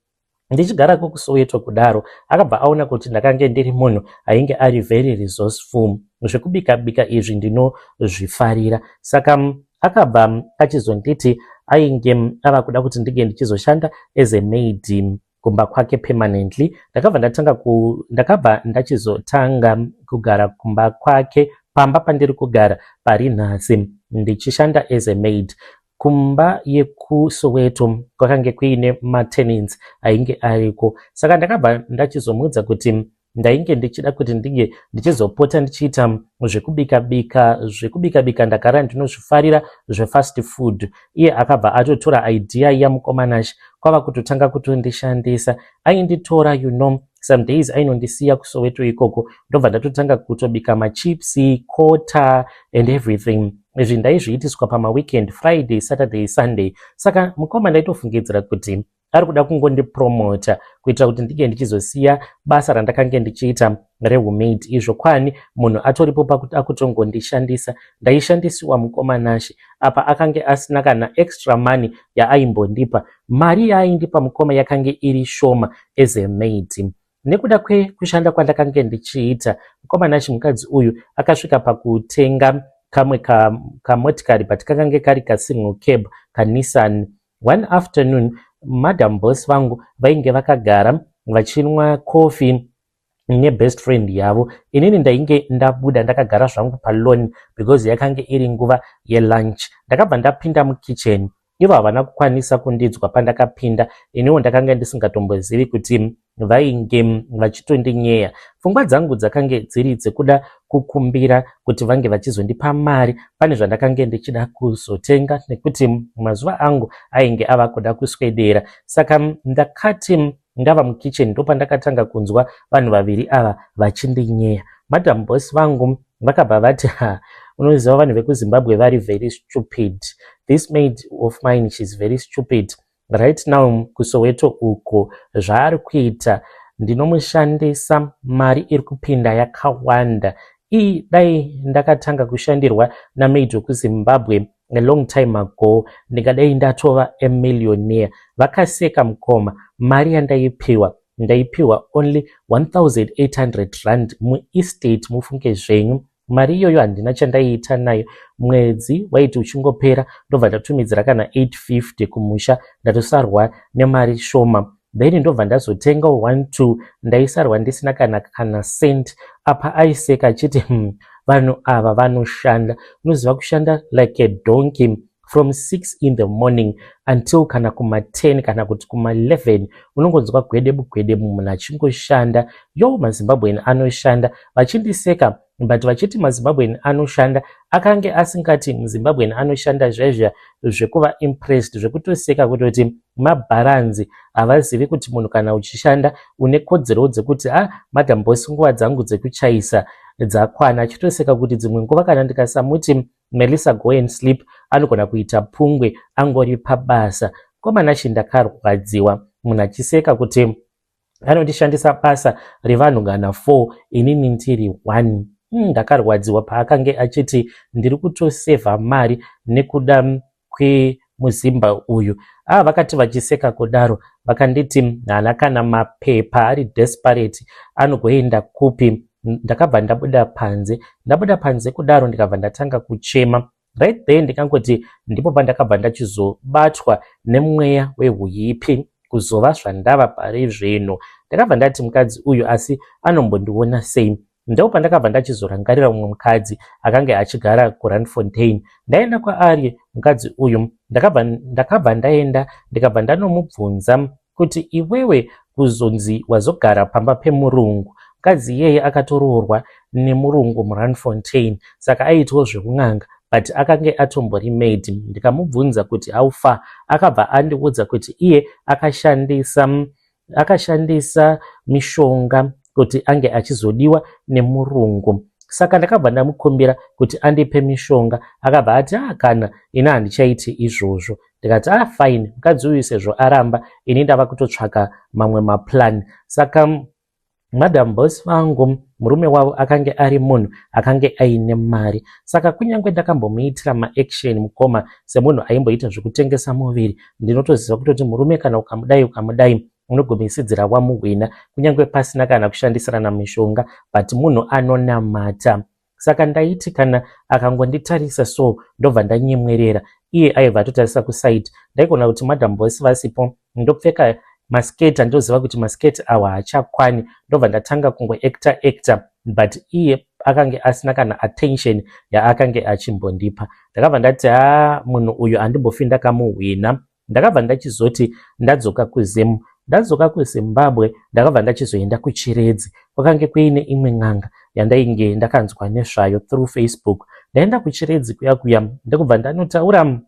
Ndichigara kuSoweto kudaro, akabva aona kuti ndakange ndiri munhu ainge ari very resourceful. Zvekubika izvi ndinozvifarira. Saka akabva achizonditi ainge ava kuda kuti ndige ndichizoshanda as a maid kumba kwake permanently. Ndakabva ndachizotanga kugara kumba kwake pamba pandiri kugara pari nhasi, ndichishanda as a maid. Kumba yekuSoweto kwakange kuine matenants ainge ariko. Saka ndakabva ndachizomudza kuti ndainge ndichida kuti ndige ndichizopota ndichiita zvekubika ndagara ndinozvifarira zvefast food. Iye akabva atotora idea yamukomanashi kwava kutotanga kutondishandisa. Ainditora, some days ainondisiya kuSoweto ikoko, ndobva ndatotanga kutobika machipsi, kota and everything. Izvi ndaizviitiswa pamaweekend, Friday, Saturday, Sunday. Saka mukoma ndaitofungidzira kuti ari kuda kungondipromota kuitira kuti ndige ndichizosiya basa randakange ndichiita rehomemaid. Izvo kwani munhu atoripo pakuti akutongondishandisa. Ndaishandisiwa mukomanashi apa akange asina kana extra money yaaimbondipa. Mari yaaindipa mukoma yakange iri shoma as a maid. nekuda kwekushanda kwandakange ndichiita, mukomana chimukadzi uyu akasvika pakutenga kamwe kamotikari but kakange kari kasingle cab kaNissan. One afternoon madam boss vangu vainge vakagara vachinwa coffee nebest friend yavo. Inini ndainge ndabuda ndakagara zvangu palone because yakange iri nguva yelunch. Ndakabva ndapinda mukitchen, ivo havana kukwanisa kundinzwa pandakapinda, iniwo ndakanga ndisingatombozivi kuti vainge vachitondinyaya. Pfungwa dzangu dzakange dziri dzekuda kukumbira kuti vange vachizondipa mari pane zvandakange ndichida kuzotenga, nekuti mazuva angu ainge ava kuda kuswedera. Saka ndakati ndava mukitchen ndopandakatanga kunzwa vanhu vaviri ava vachindinyeya. Madam boss vangu vakabva vati, unoziva vanhu vekuZimbabwe vari very stupid. This maid of mine, she's very stupid. Right now kuSoweto uko zvaari kuita ndinomushandisa, mari iri kupinda yakawanda. Iyi dai ndakatanga kushandirwa namaid wekuZimbabwe a long time ago, ndingadai ndatova a millionaire. Vakaseka mukoma, mari yandaipiwa ndaipiwa only 1,800 rand muestate. Mufunge zvenyu, mari iyoyo handina chandaiita nayo. Mwedzi waiti uchingopera ndobva ndatumidzira kana 850 kumusha, ndatosarwa nemari shoma. Then ndobva ndazotengawo 1-2, ndaisarwa ndisina kana cent. Apa aiseka achiti vanhu ava vanoshanda. Unoziva kushanda like a donkey from 6 in the morning until kana kuma 10 kana kuti kuma 11 unongonzwa gwedebu munhu achingoshanda. Yo, maZimbabwean anoshanda. Vachindiseka but vachiti maZimbabwean anoshanda, akange asingati muZimbabwean anoshanda zvezva zvekuva impressed, zvekutoseka kutoti mabharanzi. Havazivi kuti munhu kana uchishanda une kodzero dzekuti madam boss nguva dzangu dzekuchaisa dzakwana. Achitoseka kuti dzimwe nguva kana ndikasamuti Melissa go and sleep, anogona kuita pungwe angori pabasa. Komana chindakarwadziwa, munhu achiseka kuti anondishandisa basa revanhu ngana 4 inini ndiri 1. Ndakarwadziwa paakange achiti ndiri kutosevha mari nekuda kwemuzimba uyu. Vakati vachiseka kudaro vakanditi hana kana mapepa ari desperate anogoenda kupi. Ndakabva ndabuda panze kudaro ndikabva ndatanga kuchema. Right then ndikangoti ndipo pandakabva ndachizobatwa nemweya wehuipi kuzova zvandava pari zvino. Ndakabva ndati mukadzi uyu asi anombondiona sei. Ndipo pandakabva ndachizorangarira mumwe mukadzi akange achigara kuRandfontein. Ndaenda kwaari mukadzi uyu, ndakabva ndaenda ndikabva ndanomubvunza kuti iwewe kuzonzi wazogara pamba pemurungu. Mukadzi iyeye akatoroorwa nemurungu muRandfontein, saka aitwa zvekun'anga but akange atombori maid. Ndikamubvunza kuti aufa, akabva andiudza kuti iye akashandisa mishonga kuti ange achizodiwa nemurungu. Saka ndakabva ndamukumbira kuti andipe mishonga, akabva ati kana ina handichaiti izvozvo. Ndikati fine, mukadzi uyu sezvo aramba, ini ndava kutotsvaka mamwe maplan. Saka madam boss vangu murume wavo akange ari munhu akange aine mari. Saka kunyange ndakambomuitira maaction mukoma semunhu aimboita zvekutengesa muviri, ndinotoziva kutoti murume kana ukamudai unogomisidzira wamuhwina kunyange pasina kana kushandisirana mishonga, but munhu anonamata. Saka ndaiti kana akangonditarisa so ndobva ndanyemwerera. Iye aibva atotarisa kuside. Ndaigona kuti madam boss vasipo ndopfeka masketi, andoziva kuti masketi awa hachakwani, ndobva ndatanga kungoacta but iye akange asina kana attention yaakange achimbondipa. Ndakabva ndati munhu uyu handimbofi ndakamuhwina. Ndakabva ndachizoti ndadzoka kuZimu. Ndadzoka kuZimbabwe ndakabva ndachizoenda kuChiredzi. Kwakange kuine imwe n'anga yandainge ndakanzwa nezvayo through Facebook. Ndaenda kuChiredzi kuya ndakubva ndanotaura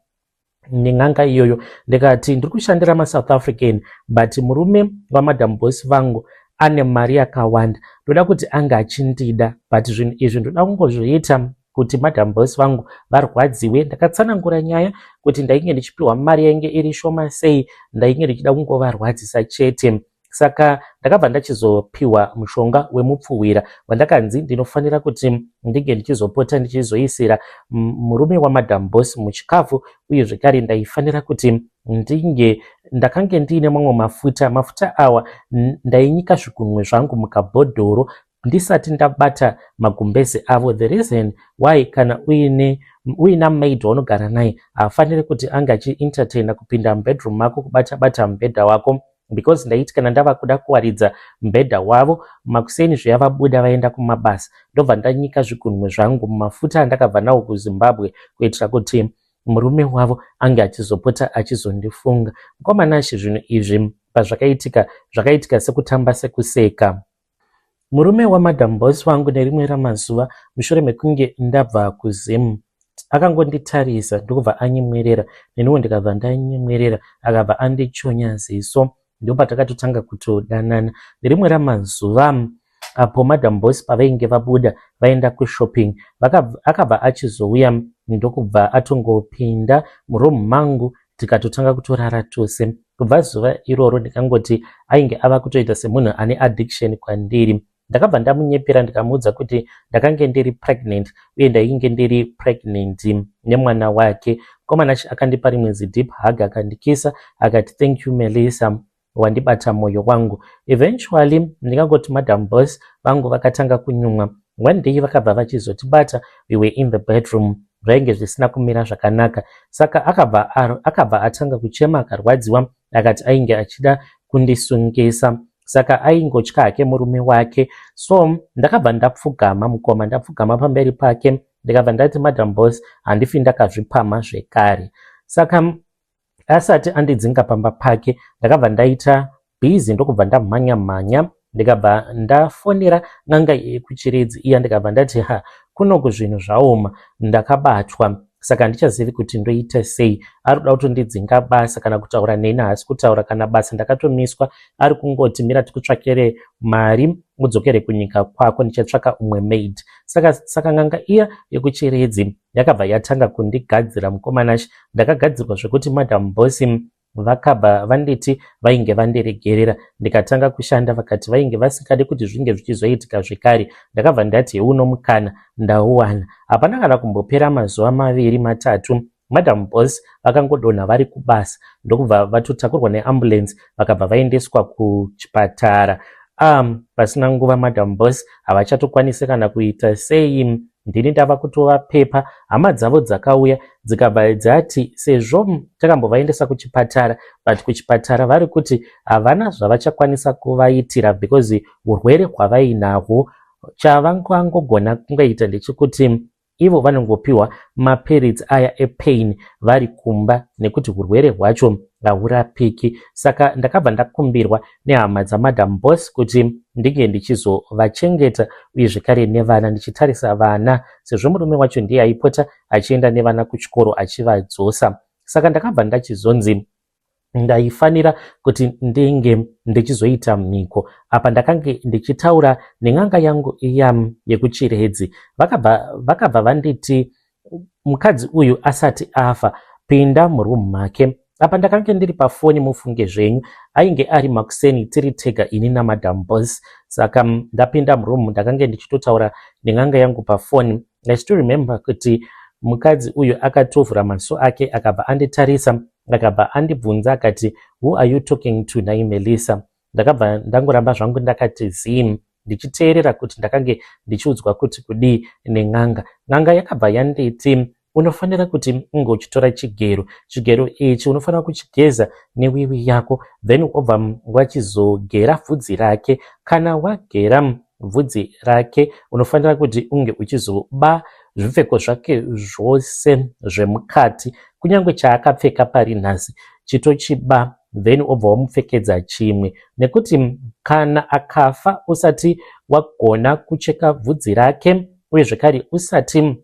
nen'anga iyoyo ndikati ndiri kushandira maSouth African but murume wamadam boss vangu ane mari yakawanda, ndoda kuti anga achindida but zvinhu izvi ndoda kungozviita kuti madam boss vangu varwadziwe. Ndakatsanangura nyaya kuti ndainge ndichipiwa mari yainge iri shoma sei, ndainge ndichida kungovarwadzisa chete Saka ndakabva ndachizopiwa mushonga wemupfuwira wandakanzi ndinofanira kuti ndinge ndichizopota ndichizoisira murume waMadam Boss muchikafu, uye zvekare ndaifanira kuti ndakange ndiine mamwe mafuta awa ndainyika zvigunwe zvangu mukabhodhoro ndisati ndabata magumbeze avo. The reason why kana uina maid waunogara naye afanire kuti anga achientertaina kupinda mubedroom mako kubata mubhedha wako, because ndaiti kana ndava kuda kuwaridza mubhedha wavo makuseni zvayavabuda vaenda kumabasa, ndobva ndanyika zvigunwe zvangu mumafuta andakabva nawo kuZimbabwe kuitira kuti murume wavo ange achizopota achizondifunga. Mukomanashi zvinhu izvi zvakaitika sekutamba sekuseka. Murume waMadam Boss wangu nerimwe ramazuva mushure mekunge ndabva kuZim akangonditarisa ndokubva anyemwerera, neniwo ndikabva ndanyemwerera, akabva andichonya ziso, ndopatakatotanga kutodanana. Nerimwe ramazuva apo Madam Boss pavainge vabuda vaenda kushopping, akabva achizouya ndokubva atongopinda muromu mangu tikatotanga kutorara tose. Kubva zuva iroro ndikangoti ainge ava kutoita semunhu ane addiction kwandiri. Ndakabva ndamunyepera ndikamuudza kuti ndakange ndiri pregnant uye ndainge ndiri pregnant nemwana wake. Mukomanachi akandipa rimwe deep hug akandikisa akati thank you Melissa, wandibata moyo wangu. Eventually ndikangoti Madam Boss vangu vakatanga kunyumwa. One day vakabva vachizotibata, we were in the bedroom, zvainge zvisina kumira zvakanaka. Saka akabva atanga kuchema akarwadziwa, akati ainge achida kundisungisa. Saka aingotya hake murume wake. So ndakabva ndapfugama mukoma, ndapfugama pamberi pake, ndikabva ndati Madam Boss handifi ndakazvipama zvekare. Saka asati andidzinga pamba pake ndakabva ndaita busy ndokubva ndamhanya, ndikabva ndafonera n'anga yekuchiredzi iya, ndikabva ndati kunoku zvinhu zvaoma, ndakabatwa, saka handichazivi kuti ndoita sei. Ari kuda kutondidzinga basa kana kutaura neni, haasi kutaura kana basa ndakatomiswa. Ari kungoti mira tikutsvakere mari udzokere kunyika kwako, ndichatsvaka umwe maid. Saka n'anga iya yekuchiredzi yakabva yatanga kundigadzira. Mukomanashi ndakagadzirwa zvekuti Madam Boss vakabva vanditi vainge vandiregerera, ndikatanga kushanda. Vakati vainge vasikadi kuti zvinge zvichizoitika zvekare. Ndakabva ndati uno mukana ndauwana. Hapana kana kumbopera mazuva 2-3 Madam Boss vakangodonha vari kubasa, ndokubva vatotakurwa neambulance vakabva vaendeswa kuchipatara. Pasina nguva Madam Boss havachatokwanisi kana kuita sei. Ndini ndava kutovapepa. Hama dzavo dzakauya dzikabva dzati sezvo takambovaendesa kuchipatara, but kuchipatara vari kuti havana zvavachakwanisa kuvaitira because urwere hwavainahwo. Chavangogona kungaita ndechekuti ivo vanongopiwa mapirits aya epain vari kumba, nekuti urwere hwacho hahurapiki. Saka ndakabva ndakumbirwa nehama dzaMadam Boss kuti ndinge ndichizovachengeta uye zvekare nevana, ndichitarisa vana sezvo murume wacho ndiye aipota achienda nevana kuchikoro achivadzosa. Saka ndakabva ndachizonzi ndaifanira kuti ndinge ndichizoita mhiko. Apa ndakange ndichitaura nen'anga yangu iya yekuchiredzi. Vakabva vanditi mukadzi uyu asati afa, pinda murumu make. Apa ndakange ndiri pafoni, mufunge zvenyu, ainge ari makuseni tiri tega ini naMadam Boss. Saka ndapinda murumu, ndakange ndichitotaura nen'anga yangu pafoni. I still remember kuti mukadzi uyu akatovhura maso ake akabva anditarisa, akabva andibvunza akati who are you talking to nai Melissa? Ndakabva ndangoramba zvangu ndakati zim, ndichiteerera kuti ndakange ndichiudzwa kuti kudii nen'anga. N'anga yakabva yanditi unofanira kuti unge uchitora chigero ichi unofanira kuchigeza newiwi yako, then obva wachizogera bvudzi rake. Kana wagera bvudzi rake unofanira kuti unge uchizoba zvipfeko zvake zvose zvemukati, kunyange chaakapfeka pari nhasi chitochiba, then obva wamupfekedza chimwe, nekuti kana akafa usati wagona kucheka bvudzi rake uye zvekare usati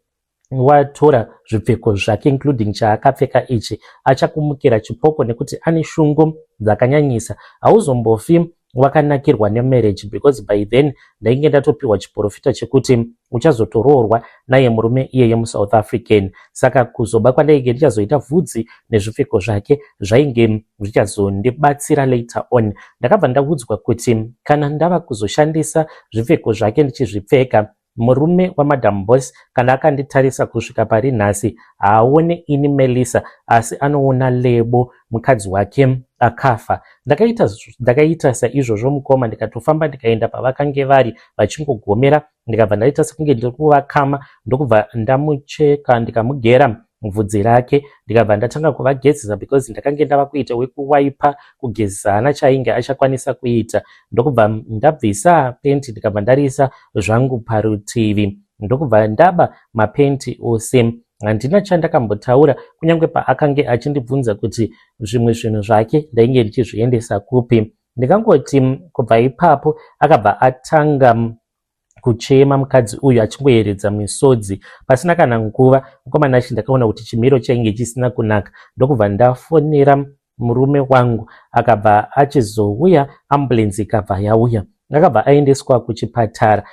watora zvipfeko zvake including chaakapfeka ichi, achakumukira chipoko nekuti ane shungu dzakanyanyisa. Hauzombofi wakanakirwa nemarriage because by then ndainge ndatopiwa chiprofita chekuti uchazotoroorwa naye murume iyeye muSouth African. Saka kuzoba kwandainge ndichazoita vhudzi nezvipfeko zvake zvainge zvichazondibatsira later on. Ndakabva ndaudzwa kuti kana ndava kuzoshandisa zvipfeko zvake ndichizvipfeka, murume waMadam Boss kana akanditarisa kusvika pari nhasi haaone ini Melissa asi anoona Lebo mukadzi wake akafa. Ndakaita saizvozvo mukoma, ndikatofamba ndikaenda pavakange vari vachingogomera, ndikabva ndaita sekunge ndiri kuvakama ndokubva ndamucheka ndikamugera mvudzi rake, ndikabva ndatanga kuvagezesa because ndakange ndava kuita wekuwaipa kugezesana chainge achakwanisa kuita. Ndokubva ndabvisa penti ndikabva ndarisa zvangu parutivi, ndokubva ndaba mapenti ose. Handina chandakambotaura kunyange paakange achindibvunza kuti zvimwe zvinhu zvake ndainge ndichizviendesa kupi. Ndikangoti kubva ipapo akabva atanga kuchema mukadzi uyu achingoyeredza misodzi pasina kana nguva. Mukomana achi ndakaona kuti chimiro chainge chisina kunaka, ndokubva ndafonera murume wangu akabva achizouya, ambulensi ikabva yauya. Akabva aendeswa kuchipatara.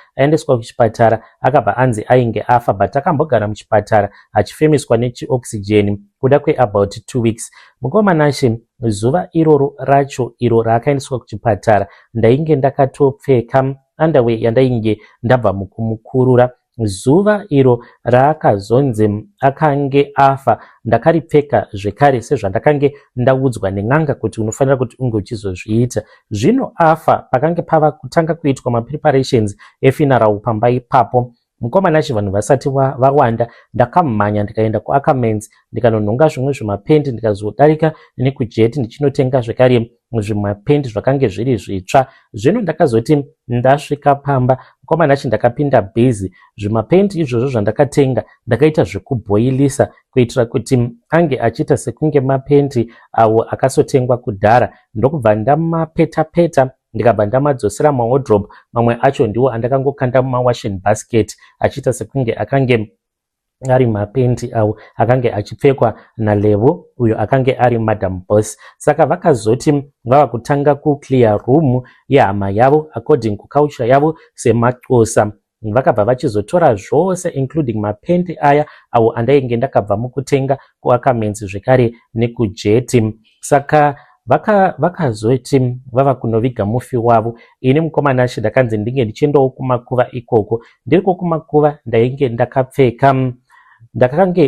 Akabva anzi ainge afa, but akambogara muchipatara achifemiswa nechiokisijeni kuda kweabout 2 weeks. Mukomana achi zuva iroro racho iro raakaendeswa kuchipatara ndainge ndakatopfeka underwear yandainge ndabva mukumukurura. Zuva iro raakazonzi akange afa ndakaripfeka zvekare sezvandakange ndaudzwa nen'anga kuti unofanira kuti unge uchizozviita. Zvino afa pakange pava kutanga kuitwa mapreparations efuneral pamba ipapo. Mukomana achi vanhu vasati vawanda ndakamhanya ndikaenda kuAckermans ndikanonhonga zvimwe zvimapendi, ndikazodarika nekujeti ndichinotenga zvekare zvimapendi zvakange zviri zvitsva. Zvino ndakazoti ndasvika pamba, mukomana achi ndakapinda bhizi. Zvimapendi izvozvo zvandakatenga ndakaita zvekubhoilisa kuitira kuti ange achiita sekunge mapendi awo akasotengwa kudhara. Ndokubva ndamapeta-peta ndikabva ndamadzosera mawardrobe. Mamwe acho ndiwo andakangokanda mumawashing basket achiita sekunge akange ari mapendi awo akange achipfekwa naLebo uyo akange ari Madam Boss. Saka vakazoti vava kutanga kuclear room yehama yavo according kuculture yavo semaXhosa. Vakabva vachizotora zvose including mapendi aya awo andainge ndakabva mukutenga kuAckermans zvekare nekujeti. Saka vakazoti vava kunoviga mufi wavo. Ini mukomana achi ndakanzi ndinge ndichendawo kumakuva ikoko. Ndiriko kumakuva ndainge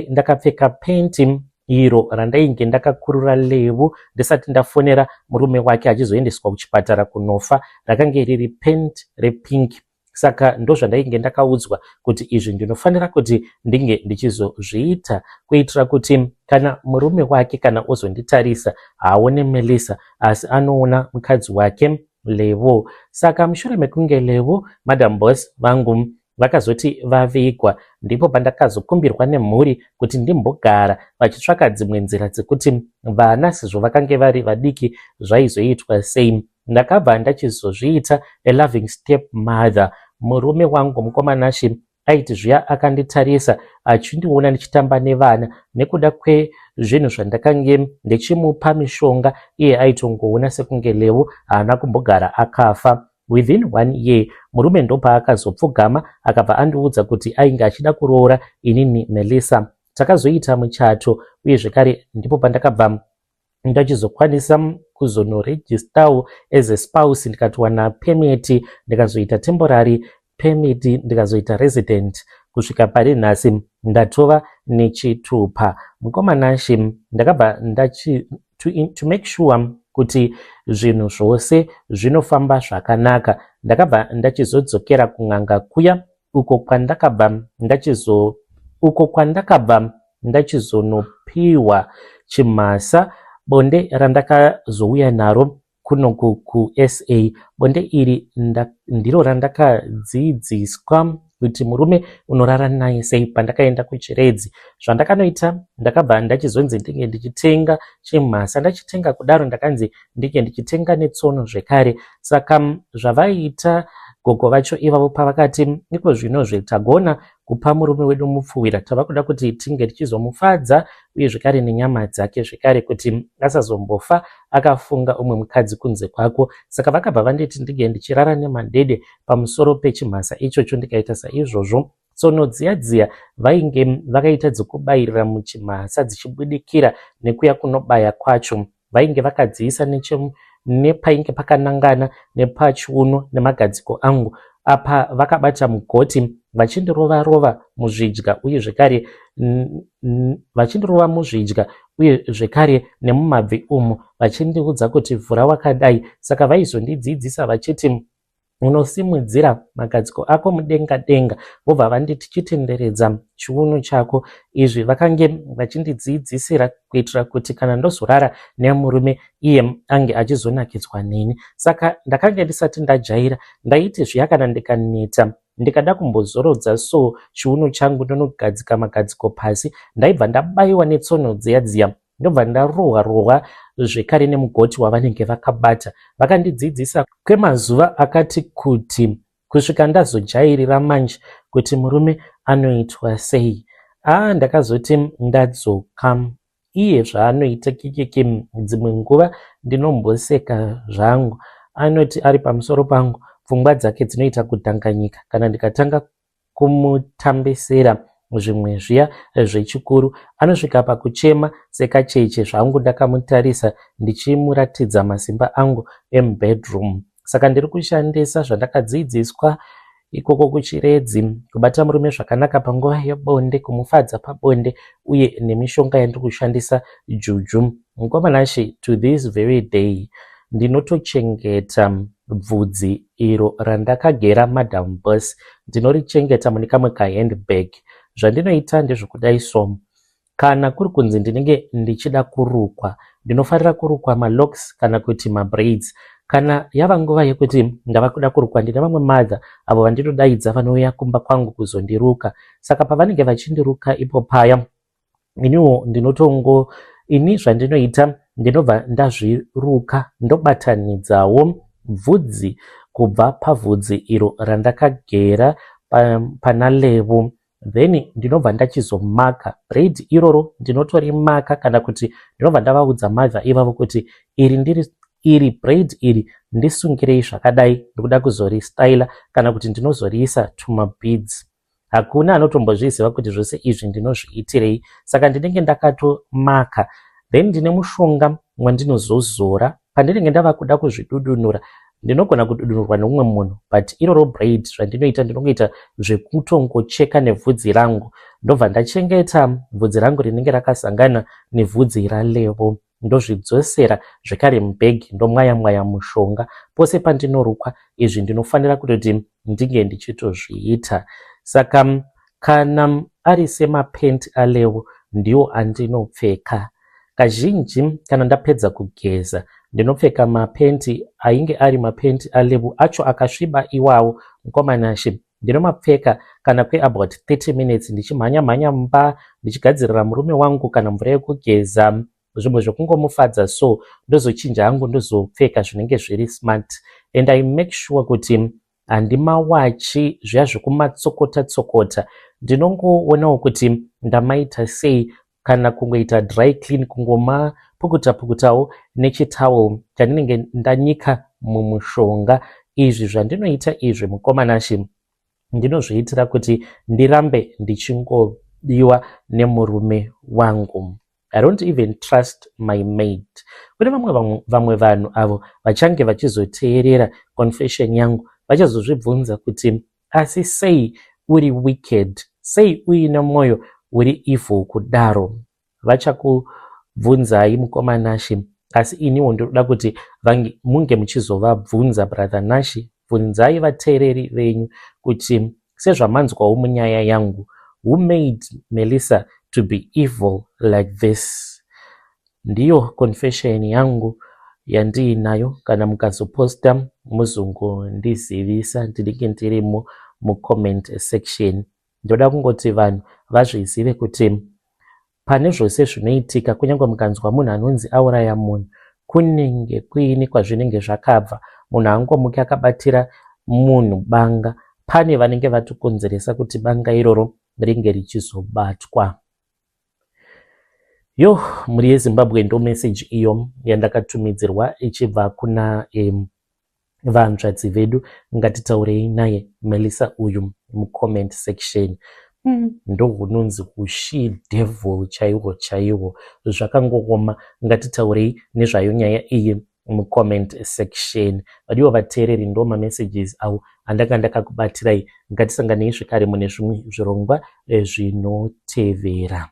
ndakapfeka penti iro randainge ndakakurura Lebo ndisati ndafonera murume wake achizoendeswa kuchipatara kunofa, rakange riri penti repink. Saka ndozvandainge ndakaudzwa kuti izvi ndinofanira kuti ndinge ndichizozviita kuitira kuti kana murume wake kana ozonditarisa haaone Melissa asi anoona mukadzi wake Lebo. Saka mushure mekunge Lebo Madam Boss vangu vakazoti vavigwa, ndipo pandakazokumbirwa nemhuri kuti ndimbogara vachitsvaka dzimwe nzira dzekuti vana sezvo vakange vari vadiki zvaizoitwa sei. Ndakabva ndachizozviita a loving step mother. Murume wangu mukomana achi aiti zviya akanditarisa achindiona ndichitamba nevana, nekuda kwezvinhu zvandakange ndichimupa mishonga iye aitongoona sekunge Lebo haana kumbogara akafa. Within 1 year murume ndopaakazopfugama akabva andiudza kuti ainge achida kuroora inini Melissa. Takazoita muchato uye zvekare ndipo pandakabva ndachizokwanisa kuzonoregistawo as a spouse, ndikatowana permit, ndikazoita temporary permit, ndikazoita resident. Kusvika pari nhasi ndatova nechitupa. Mukomana achi ndakabva to make sure kuti zvinhu zvose zvinofamba zvakanaka. Ndakabva ndachizodzokera kun'anga kuya uko kwandakabva ndachizonopiwa chimhasa bonde randakazouya naro kuno kuSA. Bonde iri ndiro randakadzidziswa kuti murume unorara naye sei pandakaenda kuchiredzi. Zvandakanoita ndakabva ndachizonzi ndinge ndichitenga chimhasa, ndachitenga kudaro ndakanzi ndinge ndichitenga netsono zvekare. Saka zvavaita gogo vacho ivavo pavakati iko zvinozve tagona kupa murume wedu mupfuwira. Tava kuda kuti tinge tichizomufadza uye zvekare nenyama dzake zvekare kuti asazombofa akafunga umwe mukadzi kunze kwako. Saka vakabva vanditi ndige ndichirara nemadhede pamusoro pechimhasa ichocho ndikaita saizvozvo. Tsono dziya vainge vakaita dzekubayirira muchimhasa dzichibudikira nekuya kunobaya kwacho. Vainge vakadziisa nepainge pakanangana nepachiuno nemagadziko angu. Apa vakabata mugoti vachindirova muzvidya uye zvekare vachindirova muzvidya uye zvekare nemumabvi umu vachindiudza kuti vhura wakadai. Saka vaizondidzidzisa vachiti unosimudzira magadziko ako mudenga denga, vobva vanditi chitenderedza chiuno chako. Izvi vakange vachindidzidzisira kuitira kuti kana ndozorara nemurume iye ange achizonakidzwa neni. Saka ndakange ndisati ndajaira, ndaiti zviya kana ndikaneta ndikada kumbozorodza so chiuno changu ndonogadzika magadziko pasi, ndaibva ndabayiwa netsono dziya ndobva ndarohwa zvekare nemugoti wavanenge vakabata. Vakandidzidzisa kwemazuva akati kuti kusvika ndazojairira manje kuti murume anoitwa sei. Ndakazoti ndadzoka iye zvaanoita kikeke dzimwe nguva ndinomboseka zvangu. Anoti ari pamusoro pangu pfungwa dzake dzinoita kudhanganyika kana ndikatanga kumutambisira zvimwe zviya zvechikuru. Anosvika pakuchema sekacheche zvangu ndakamutarisa ndichimuratidza masimba angu emubedroom. Saka ndiri kushandisa zvandakadzidziswa ikoko kuchiredzi, kubata murume zvakanaka panguva yebonde, kumufadza pabonde uye nemishonga yandiri kushandisa juju. Mukomanashi, to this very day ndinotochengeta bvudzi iro randakagera Madam Boss, ndinorichengeta mune kamwe kahandbag. Zvandinoita ndezvekudai so, kana kuri kunzi ndinenge ndichida kurukwa, ndinofarira kurukwa malocks kana kuti mabraids. Kana yava nguva yekuti ndava kuda kurukwa, ndine vamwe madha avo vandinodaidza vanouya kumba kwangu kuzondiruka. Saka pavanenge vachindiruka ipo paya, ini zvandinoita ndinobva ndazviruka ndobatanidzawo bvudzi kubva pavhudzi iro randakagera pana levo. Then ndinobva ndachizomaka braid iroro, ndinotorimaka kana kuti ndinobva ndavaudza madha ivavo kuti iri braid iri ndisungirei zvakadai, ndikuda kuzoristyla kana kuti ndinozoriisa tuma beads. Hakuna anotombozviziva kuti zvose izvi ndinozviitirei. Saka ndinenge ndakatomaka. Then ndine mushonga wandinozozora pandinenge ndava kuda kuzvidudunura. Ndinogona kududunurwa neumwe munhu, but iroro braid zvandinoita ndinongoita zvekutongocheka nevhudzi rangu, ndobva ndachengeta bvudzi rangu rinenge rakasangana nevhudzi ralevo, ndozvidzosera zvekare mubhegi, ndomwaya mushonga pose pandinorukwa. Izvi ndinofanira kutoti ndinge ndichitozviita. Saka kana ari semapenti alevo ndiwo andinopfeka. Kazhinji kana ndapedza kugeza ndinopfeka mapenti ainge ari mapenti alevu acho akasviba iwawo. Mukomanashi, ndinomapfeka kana kweabout 30 minutes ndichimhanya mumba ndichigadzirira murume wangu kana mvura yekugeza, zvimwe zvekungomufadza so, ndozochinja hangu ndozopfeka zvinenge zviri smart. And I make sure kuti handimawachi zviya zvekumatsokota. Ndinongoonawo kuti ndamaita sei, kana kungoita dry clean, kungomapukutawo nechitawel chandinenge ndanyika mumushonga. Izvi zvandinoita izvi mukomanashi, ndinozviitira kuti ndirambe ndichingodiwa nemurume wangu. I don't even trust my mate. Kune vamwe vanhu avo vachange vachizoteerera confession yangu vachazozvibvunza kuti asi sei uri wicked, sei uine mwoyo uri evil kudaro. Vachakubvunzai mukomanashi, asi iniwo ndinoda kuti munge muchizovabvunza brother Nashi. Bvunzai vateereri venyu kuti sezvamanzwawo munyaya yangu, who made Melissa to be evil like this? Ndiyo confession yangu yandiinayo. Kana mukazoposta muzongondizivisa, ndinenge ndirimo mucomment section. Ndoda kungoti vanhu vazvizive kuti pane zvose zvinoitika, kunyange mukanzwa munhu anonzi auraya munhu, kunenge kuini kwazvinenge zvakabva. Munhu angomuki akabatira munhu banga pane vanenge vatokonzeresa kuti banga iroro ringe richizobatwa. Mhuri yeZimbabwe ndo meseji iyo yandakatumidzirwa ichibva kuna vanzvadzi vedu. Ngatitaurei naye Melissa uyu mucomment section. Ndo hunonzi hushi devil chaiwo zvakangooma. Ngatitaurei nezvayo nyaya iyi mucomment section. Vadiwa vateereri ndo mamessages avo andakakubatirai. Ngatisanganei zvekare mune zvimwe zvirongwa zvinotevera.